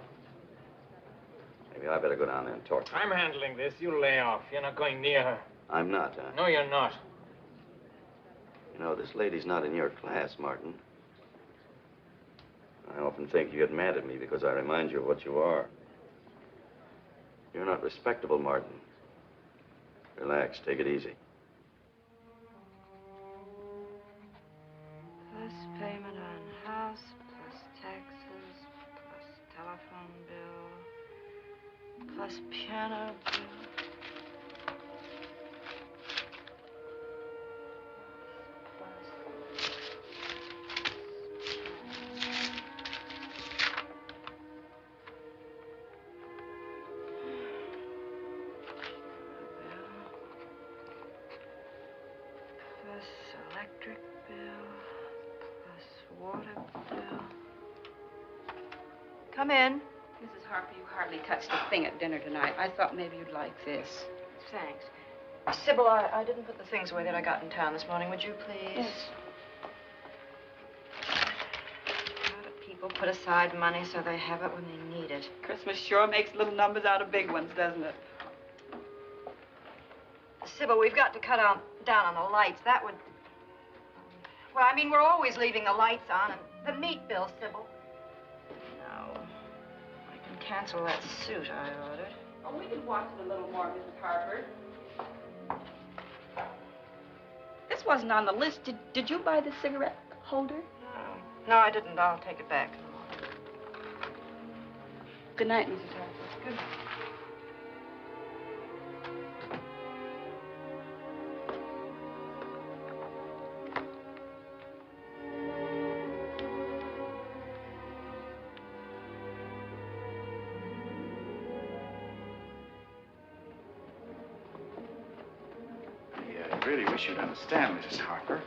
Maybe I better go down there and talk to her. I'm handling this. You lay off. You're not going near her. I'm not, huh? No, you're not. You know, this lady's not in your class, Martin. I often think you get mad at me because I remind you of what you are. You're not respectable, Martin. Relax, take it easy. Plus payment on house, plus taxes, plus telephone bill, plus piano bill. Electric bill, plus water bill. Come in. Mrs. Harper, you hardly touched a thing at dinner tonight. I thought maybe you'd like this. Thanks. Sybil, I didn't put the things away that I got in town this morning. Would you please? Yes. How do people put aside money so they have it when they need it? Christmas sure makes little numbers out of big ones, doesn't it? Sybil, we've got to cut down on the lights. That would... Well, I mean, we're always leaving the lights on. And the meat bill, Sybil. No. I can cancel that suit I ordered. Oh, we can watch it a little more, Mrs. Harper. This wasn't on the list. Did you buy the cigarette holder? No. No, I didn't. I'll take it back. Good night, Mrs. Harper. Good night. I really wish you'd understand, Mrs. Harper.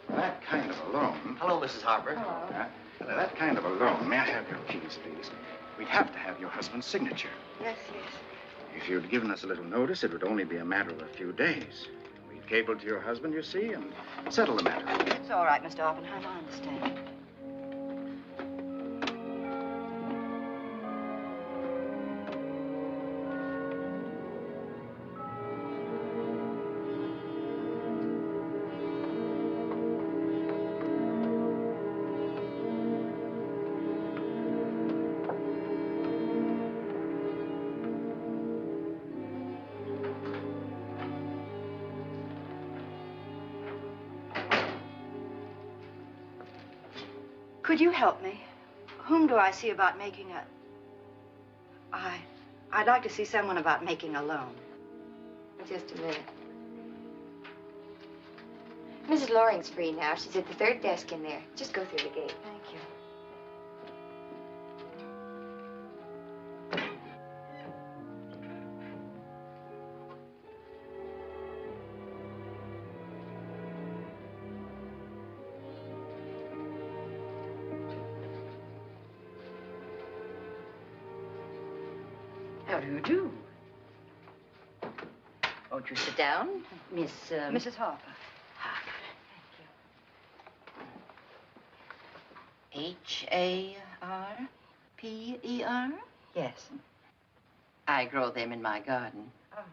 That kind of a loan... Hello, Mrs. Harper. That kind of a loan... May I have your keys, please? We'd have to have your husband's signature. Yes, yes. If you'd given us a little notice, it would only be a matter of a few days. We'd cable to your husband, you see, and settle the matter. It's all right, Mr. Oppenheim. I understand. Could you help me? Whom do I see about making a... I'd like to see someone about making a loan. Just a minute. Mrs. Loring's free now. She's at the third desk in there. Just go through the gate. Thank you. How do you do? Won't you sit down, Miss... Mrs. Harper. Harper? Yes. I grow them in my garden. Oh.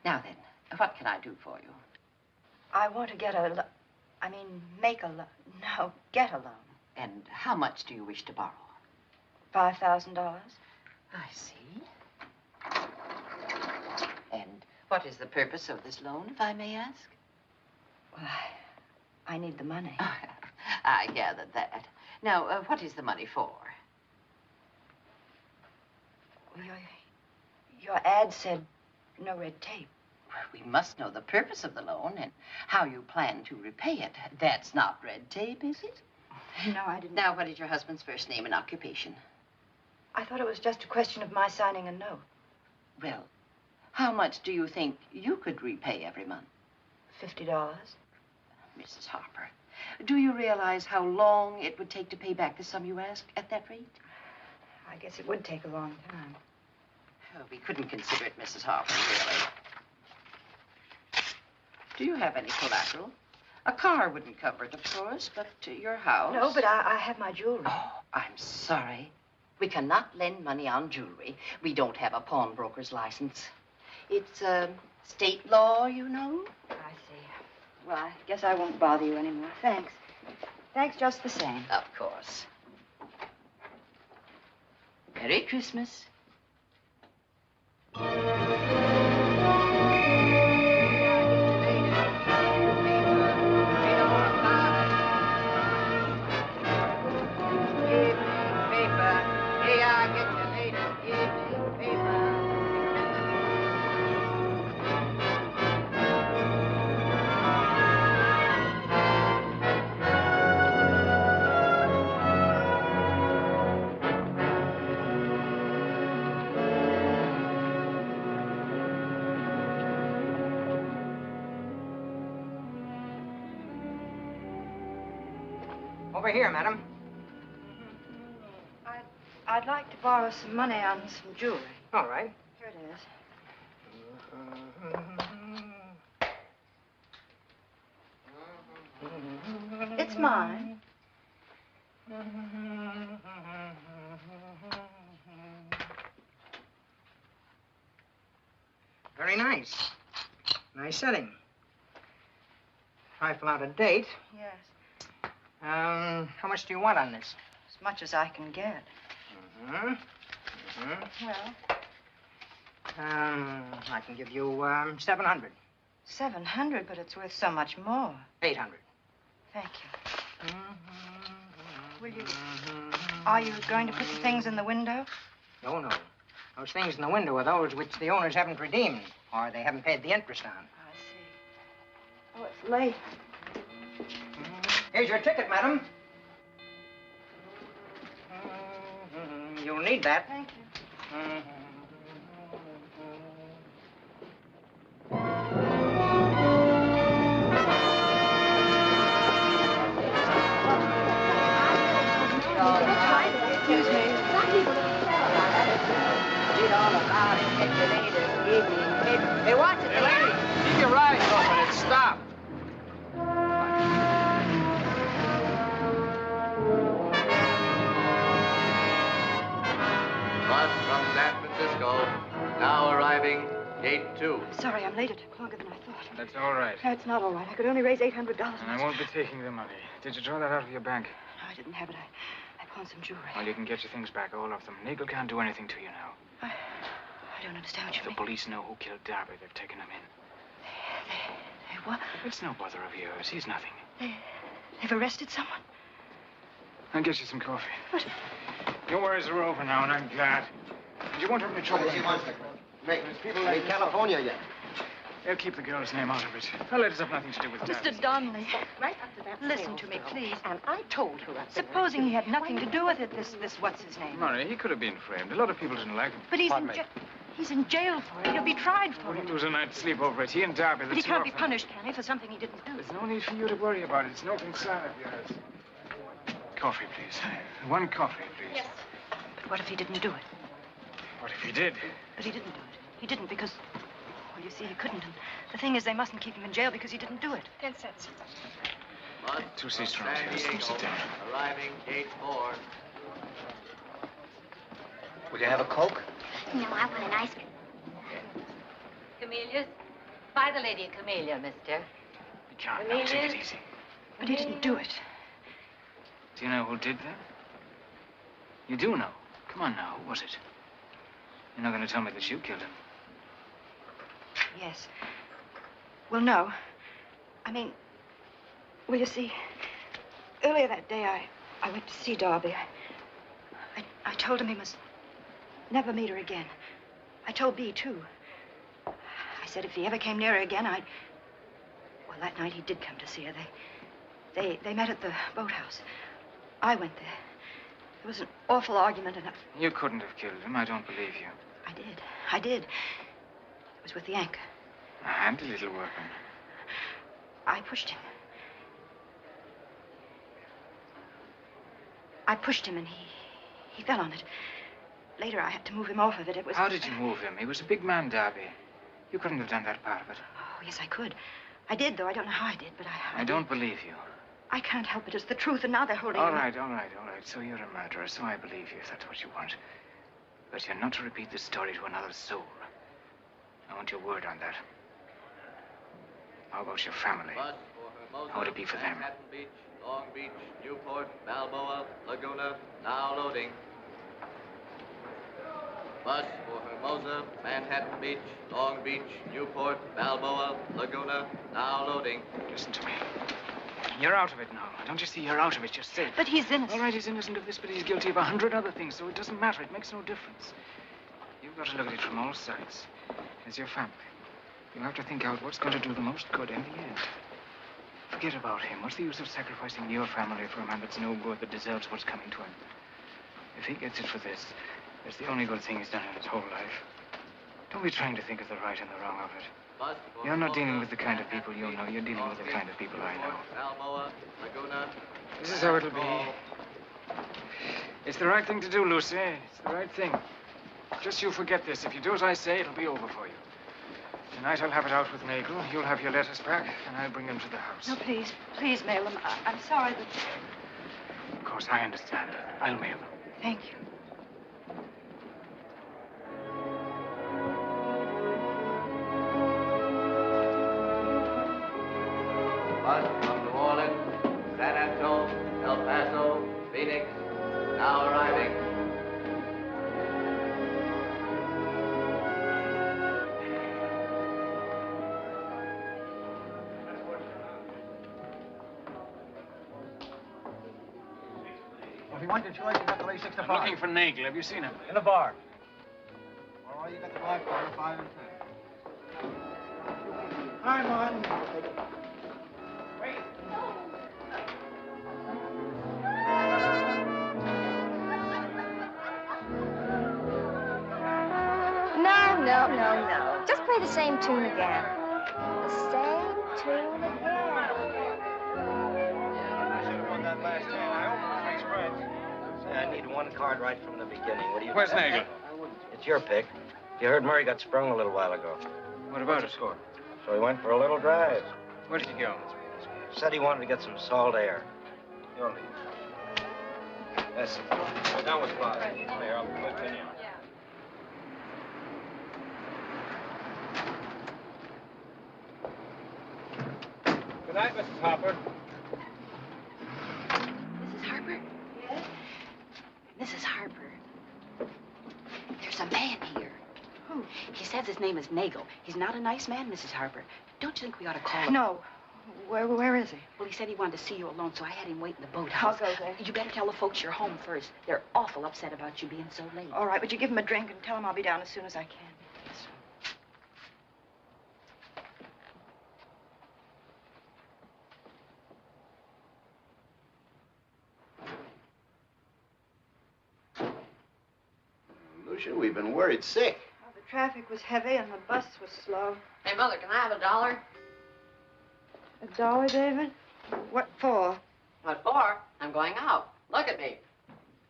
Now then, what can I do for you? I want to get make a loan. No, get a loan. And how much do you wish to borrow? $5,000. I see. And what is the purpose of this loan, if I may ask? Well, I need the money. I gathered that. Now, what is the money for? Well, your ad said no red tape. We must know the purpose of the loan and how you plan to repay it. That's not red tape, is it? No, I didn't. Now, what is your husband's first name and occupation? I thought it was just a question of my signing a note. Well, how much do you think you could repay every month? $50. Mrs. Harper, do you realize how long it would take to pay back the sum you asked at that rate? I guess it would take a long time. Oh, we couldn't consider it, Mrs. Harper, really. Do you have any collateral? A car wouldn't cover it, of course, but your house... No, but I have my jewelry. Oh, I'm sorry. We cannot lend money on jewelry. We don't have a pawnbroker's license. It's, state law, you know. I see. Well, I guess I won't bother you anymore. Thanks. Thanks just the same. Of course. Merry Christmas. Over here, madam. I'd like to borrow some money on some jewelry. All right. Here it is. It's mine. Very nice. Nice setting. Trifle out of date. Yes. How much do you want on this? As much as I can get. Well, I can give you 700. 700, but it's worth so much more. 800. Thank you. Will you? Are you going to put the things in the window? No, no. Those things in the window are those which the owners haven't redeemed, or they haven't paid the interest on. I see. Oh, it's late. Here's your ticket, madam. You'll need that. Thank you. Excuse me. Read all about it. Get you later. Evening. Hey, watch it. Hey, lady, keep your eyes open and stop. Bus from San Francisco, now arriving, gate 2. Sorry, I'm late. It took longer than I thought. That's all right. No, it's not all right. I could only raise $800. And I won't be taking the money. Did you draw that out of your bank? No, I didn't have it. I pawned some jewelry. Well, you can get your things back, all of them. Nagel can't do anything to you now. I don't understand what you The mean. police know who killed Darby. They've taken him in. They what? It's no bother of yours. He's nothing. They've arrested someone? I'll get you some coffee. What? Your worries are over now, and I'm glad. Did you want to have any trouble? Make people in California yet. They'll keep the girl's name out of it. Her letters have nothing to do with Darby. Mr. Donnelly. Right up to that. Listen to me, please. And I told her. Supposing he had nothing to do with it, this what's his name? Murray, he could have been framed. A lot of people didn't like him. But he's in jail for it. He'll be tried for Well, it. he'll lose a night's sleep over it. He and Darby, the But he two can't of be them. punished, can he, for something he didn't do? There's no need for you to worry about it. It's no concern of yours. Coffee, please. One coffee, please. Yes. But what if he didn't do it? What if he did? But he didn't do it. He didn't because, well, you see, he couldn't. And the thing is, they mustn't keep him in jail because he didn't do it. 10 cents. 2 seats for us. Let's go sit down. Arriving gate 4. Will you have a Coke? No, I want an ice cream. Camellias? Buy the lady a camellia, mister. John, now take it easy. But he didn't do it. Do you know who did that? You do know. Come on now, who was it? You're not going to tell me that you killed him. Yes. Well, no. I mean, well, you see, earlier that day, I went to see Darby. I told him he must never meet her again. I told Bee, too. I said if he ever came near her again, I'd... Well, that night he did come to see her. They met at the boathouse. I went there. There was an awful argument, and You couldn't have killed him. I don't believe you. I did. It was with the anchor. A handy little weapon. I pushed him. I pushed him, and he fell on it. Later, I had to move him off of it. It was... How did you move him? He was a big man, Darby. You couldn't have done that part of it. Oh, yes, I could. I did, though. I don't know how I did, but I I don't believe you. I can't help it. It's the truth, and now they're holding All him. right. So you're a murderer, so I believe you if that's what you want. But you're not to repeat this story to another soul. I want your word on that. How about your family? How would it be for them? Manhattan Beach, Long Beach, Newport, Balboa, Laguna, now loading. Bus for Hermosa, Manhattan Beach, Long Beach, Newport, Balboa, Laguna, now loading. Listen to me. You're out of it now. Don't you see you're out of it? You're safe. But he's innocent. All right, he's innocent of this, but he's guilty of 100 other things, so it doesn't matter. It makes no difference. You've got to look at it from all sides. As your family. You have to think out what's going to do the most good in the end. Forget about him. What's the use of sacrificing your family for a man that's no good, that deserves what's coming to him? If he gets it for this, it's the only good thing he's done in his whole life. Don't be trying to think of the right and the wrong of it. You're not dealing with the kind of people you know. You're dealing with the kind of people I know. Balboa, Laguna. This is how it'll be. It's the right thing to do, Lucy. It's the right thing. Just you forget this. If you do as I say, it'll be over for you. Tonight I'll have it out with Nagel. You'll have your letters back, and I'll bring them to the house. No, please mail them. I'm sorry that... Of course, I understand. I'll mail them. Thank you. Bus from New Orleans, San Antonio, El Paso, Phoenix, now arriving. If you want your choice, you got to lay 6 to 5. I'm looking for Nagel. Have you seen him? In the bar. All right, you got the black bar, 5 and 10. Hi, Martin. No. Just play the same tune again. The same tune again. I should have won that last hand. I opened 3 spreads. I need 1 card right from the beginning. What do you... Where's Nagel? It's your pick. You heard Murray got sprung a little while ago. What about it? Score? So he went for a little drive. Where did he go? Said he wanted to get some salt air. Your lead. That's it. Go down with 5. Clear. I'll continue. Good night, Mrs. Hopper. Mrs. Harper? Yes? Mrs. Harper, there's a man here. Who? He says his name is Nagel. He's not a nice man, Mrs. Harper. Don't you think we ought to call him? No. Where is he? Well, he said he wanted to see you alone, so I had him wait in the boathouse. I'll go there. You better tell the folks you're home first. They're awful upset about you being so late. All right, would you give him a drink and tell him I'll be down as soon as I can? Lucia, we've been worried sick. Well, the traffic was heavy and the bus was slow. Hey, Mother, can I have $1? $1, David? What for? What for? I'm going out. Look at me.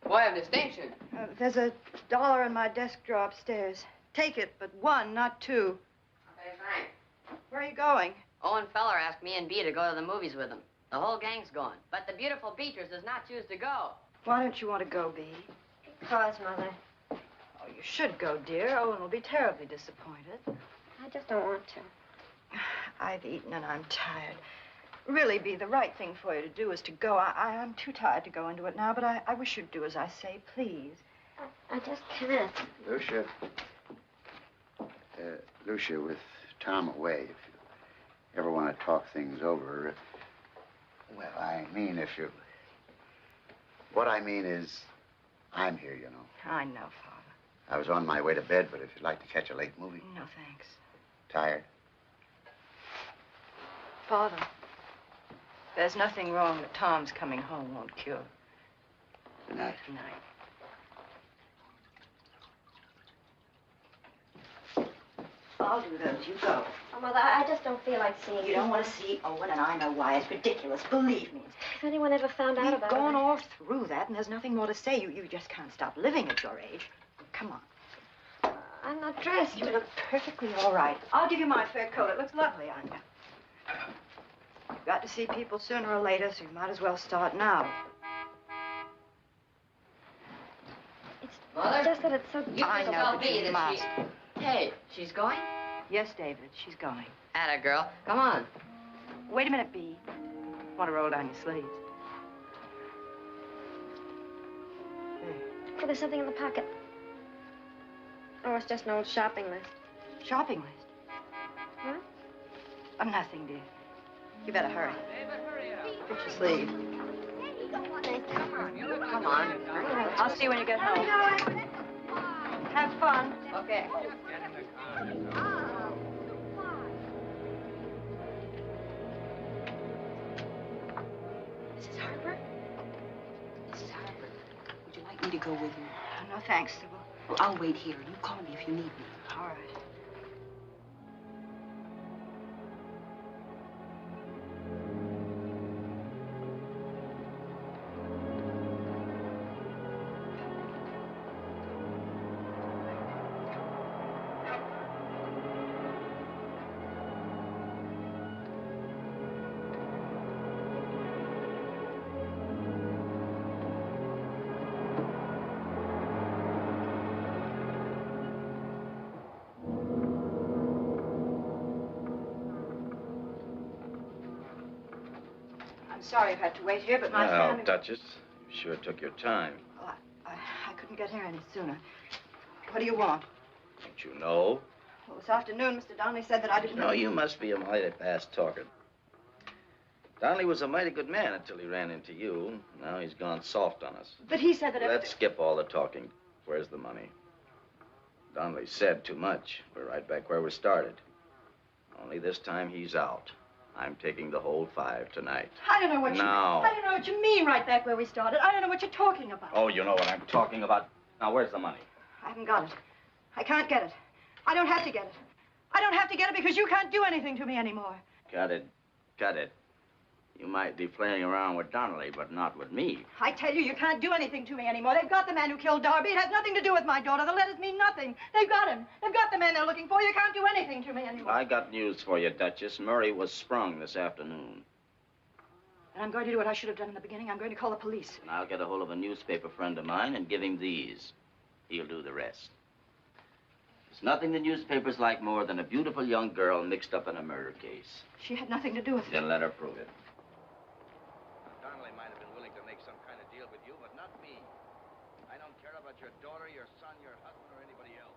Boy of distinction. There's $1 in my desk drawer upstairs. Take it, but 1, not 2. Okay, thanks. Where are you going? Owen Feller asked me and Bea to go to the movies with him. The whole gang's going. But the beautiful Beatrice does not choose to go. Why don't you want to go, Bee? Because, Mother. Oh, you should go, dear. Owen will be terribly disappointed. I just don't want to. I've eaten and I'm tired. Really, Bee, the right thing for you to do is to go. I'm too tired to go into it now, but I wish you'd do as I say, please. I just can't. Lucia. Lucia, with Tom away, if you ever want to talk things over, well, I mean, if you... What I mean is, I'm here, you know. I know, Father. I was on my way to bed, but if you'd like to catch a late movie. No, thanks. Tired? Father, there's nothing wrong that Tom's coming home won't cure. Good night. Good night. I'll do those. You go. Oh, Mother, I just don't feel like seeing You don't want to see Owen, and I know why. It's ridiculous. Believe me. If anyone ever found out We've about gone it. all through that, and there's nothing more to say. You just can't stop living at your age. Come on. I'm not dressed. You look perfectly all right. I'll give you my fur coat. It looks lovely on you. You've got to see people sooner or later, so you might as well start now. Mother? Just that it's so... You I just know, tell but Bea you that must. Hey, she's going? Yes, David, she's going. Atta girl. Come on. Wait a minute, Bea. Want to roll down your sleeves? Oh, there's something in the pocket. Oh, it's just an old shopping list. Shopping list? What? Oh, nothing, dear. You better hurry. Get your sleeve. Come on. I'll see you when you get home. Have fun. Okay. Mrs. Harper? Mrs. Harper, would you like me to go with you? Oh, no, thanks, Sybil. Well, I'll wait here. You call me if you need me. All right. I'm sorry I've had to wait here, but my Well, family... Duchess, you sure took your time. Oh, I couldn't get here any sooner. What do you want? Don't you know? Well, this afternoon, Mr. Donnelly said that I didn't... No, you must be a mighty fast talker. Donnelly was a mighty good man until he ran into you. Now he's gone soft on us. But he said that Let's skip all the talking. Where's the money? Donnelly said too much. We're right back where we started. Only this time he's out. I'm taking the whole 5 tonight. I don't know what Now. I don't know what you mean right back where we started. I don't know what you're talking about. Oh, you know what I'm talking about. Now, where's the money? I haven't got it. I can't get it. I don't have to get it. I don't have to get it because you can't do anything to me anymore. Cut it. Cut it. You might be playing around with Donnelly, but not with me. I tell you, you can't do anything to me anymore. They've got the man who killed Darby. It has nothing to do with my daughter. The letters mean nothing. They've got him. They've got the man they're looking for. You can't do anything to me anymore. I got news for you, Duchess. Murray was sprung this afternoon. And I'm going to do what I should have done in the beginning. I'm going to call the police. And I'll get a hold of a newspaper friend of mine and give him these. He'll do the rest. There's nothing the newspapers like more than a beautiful young girl mixed up in a murder case. She had nothing to do with it. Then let her prove it. Donnelly might have been willing to make some kind of deal with you, but not me. I don't care about your daughter, your son, your husband, or anybody else.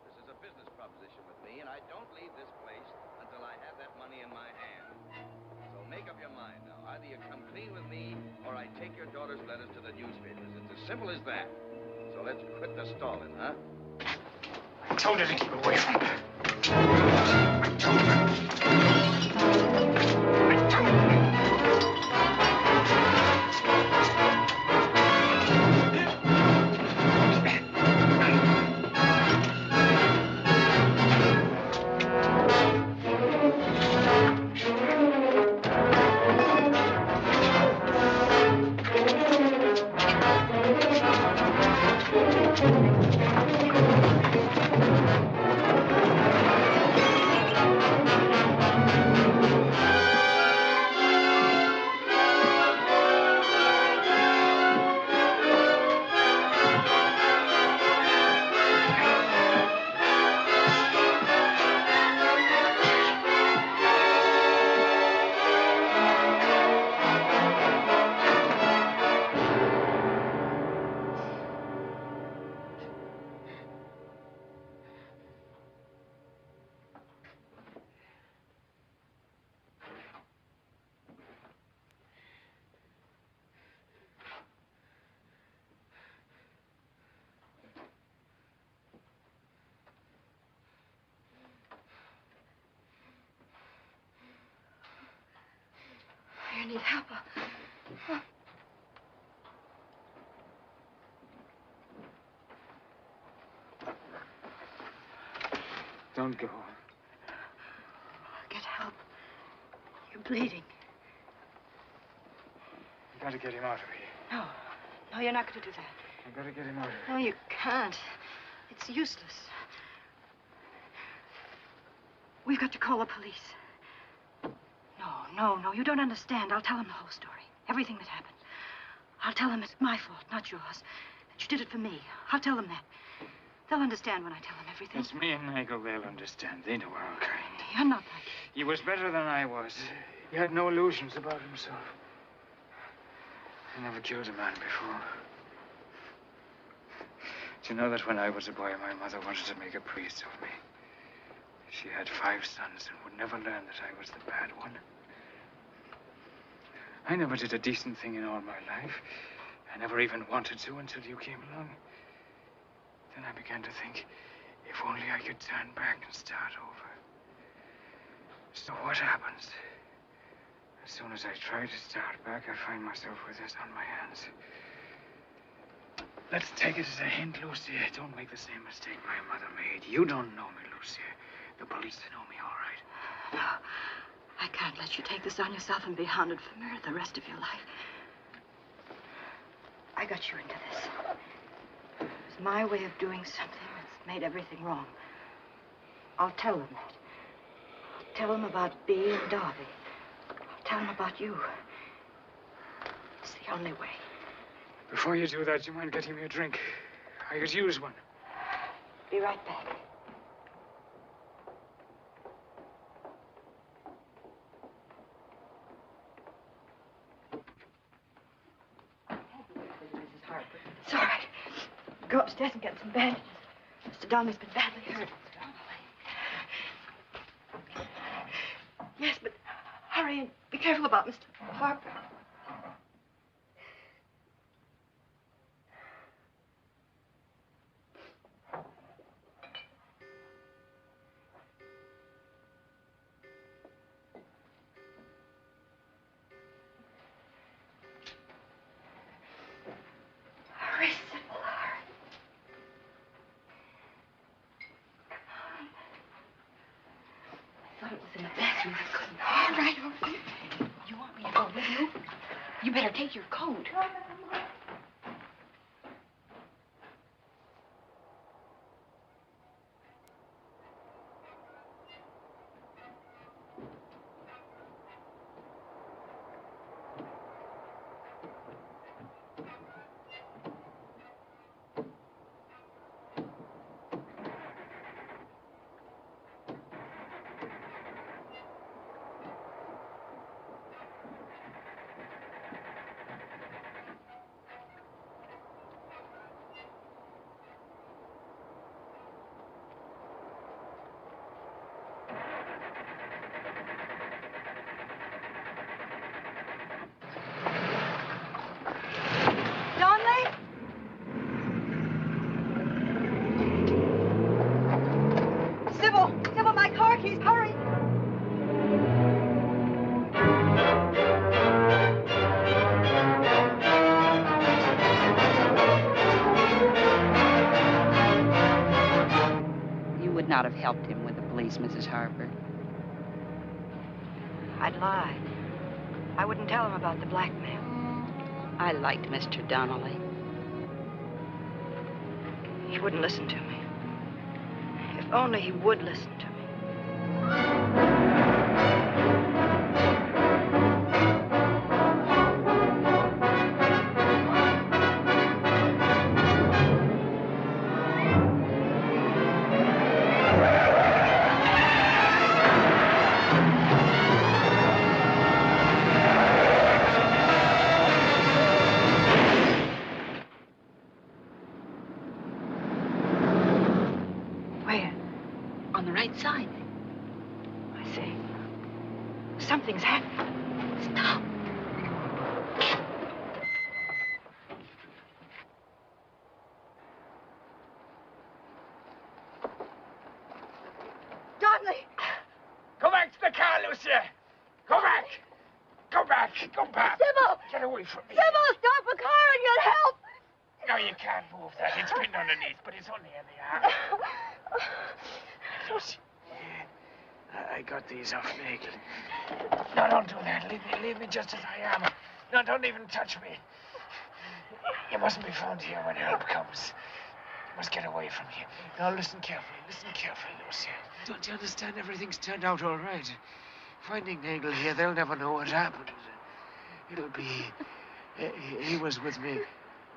This is a business proposition with me, and I don't leave this place until I have that money in my hand. So make up your mind now. Either you come clean with me, or I take your daughter's letters to the newspapers. It's as simple as that. So let's quit the stalling, huh? I told you to keep away from her. I told you. I told you. help. Don't go. Get help. You're bleeding. You gotta get him out of here. No. No, you're not going to do that. I gotta get him out of here. No, you can't. It's useless. We've got to call the police. No, you don't understand. I'll tell them the whole story. Everything that happened. I'll tell them it's my fault, not yours. That you did it for me. I'll tell them that. They'll understand when I tell them everything. It's me and Nigel. They'll understand. They know our kind. You're not like it. He was better than I was. He had no illusions about himself. I never killed a man before. Do you know that when I was a boy, my mother wanted to make a priest of me? She had 5 sons and would never learn that I was the bad one. I never did a decent thing in all my life. I never even wanted to until you came along. Then I began to think, if only I could turn back and start over. So what happens? As soon as I try to start back, I find myself with this on my hands. Let's take it as a hint, Lucy. Don't make the same mistake my mother made. You don't know me, Lucy. The police know me, all right. No, I can't let you take this on yourself and be haunted for murder the rest of your life. I got you into this. It was my way of doing something that's made everything wrong. I'll tell them that. I'll tell them about Bea and Darby. I'll tell them about you. It's the only way. Before you do that, you mind getting me a drink? I could use one. Be right back. Mrs. Harper. It's all right. Go upstairs and get some bandages. Mr. Donnelly's been badly hurt. Yes, but hurry and be careful about Mr. Harper. Hurry, Sybil, hurry. I thought it was in the bathroom. I couldn't. All right, all right. You want me to go with you? You better take your coat. Sybil, my car keys, hurry. You would not have helped him with the police, Mrs. Harper. I'd lie. I wouldn't tell him about the blackmail. I liked Mr. Donnelly. He wouldn't listen to me. If only he would listen to me. Where? On the right side. I see. Something's happened. Stop. Donnelly! Go back to the car, Lucia! Go back! Go back! Go back. Sybil! Get away from me. Sybil, stop a car and get help! No, you can't move that. It's pinned underneath, but it's only in the arm. Lucy, I got these off Nagel. No, don't do that. Leave me just as I am. No, don't even touch me. You mustn't be found here when help comes. You must get away from here. Now, listen carefully, Lucy. Don't you understand? Everything's turned out all right. Finding Nagel here, they'll never know what happened. It'll be... He was with me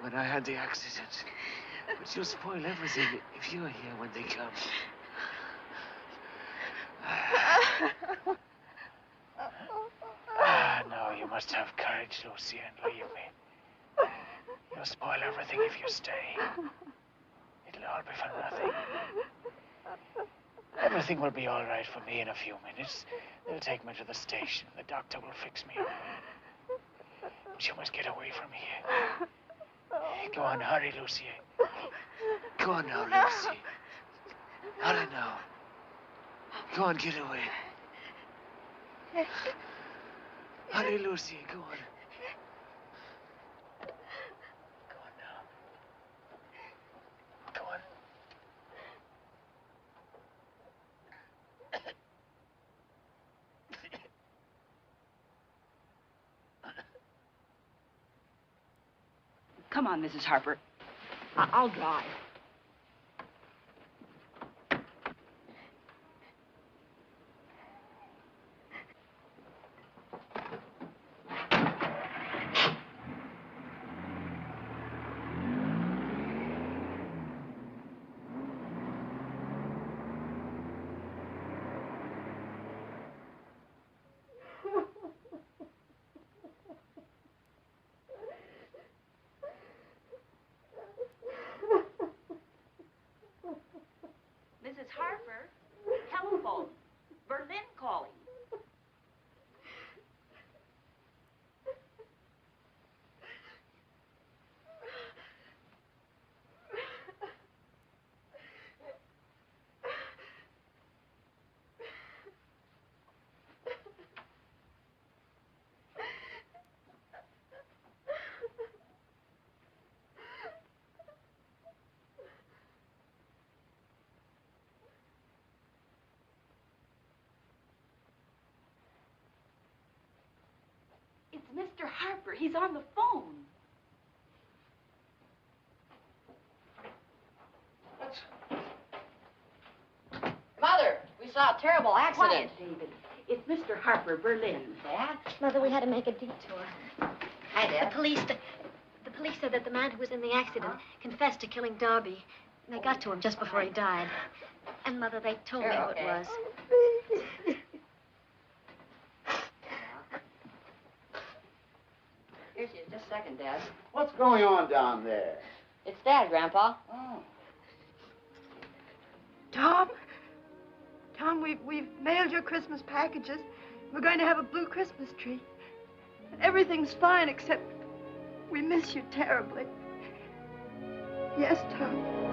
when I had the accident. But you'll spoil everything if you're here when they come. No, you must have courage, Lucy, and leave me. You'll spoil everything if you stay. It'll all be for nothing. Everything will be all right for me in a few minutes. They'll take me to the station. The doctor will fix me up. But you must get away from here. Go on, hurry, Lucy. Go on now, Lucy. Hurry now. Go on, get away. Hurry, Lucy, go on. Go on now. Go on. Come on, Mrs. Harper. I'll drive. Mrs. Harper, telephone. Berlin calling. It's Mr. Harper. He's on the phone. Mother, we saw a terrible accident. Quiet, David. It's Mr. Harper, Berlin. Dad? Mother, we had to make a detour. Hi, Dad. The police said that the man who was in the accident confessed to killing Darby. They got to him just before he died. And, Mother, they told me who it was. Here she is. Just a second, Dad. What's going on down there? It's Dad, Grandpa. Oh. Tom, we've mailed your Christmas packages. We're going to have a blue Christmas tree. And everything's fine, except we miss you terribly. Yes, Tom.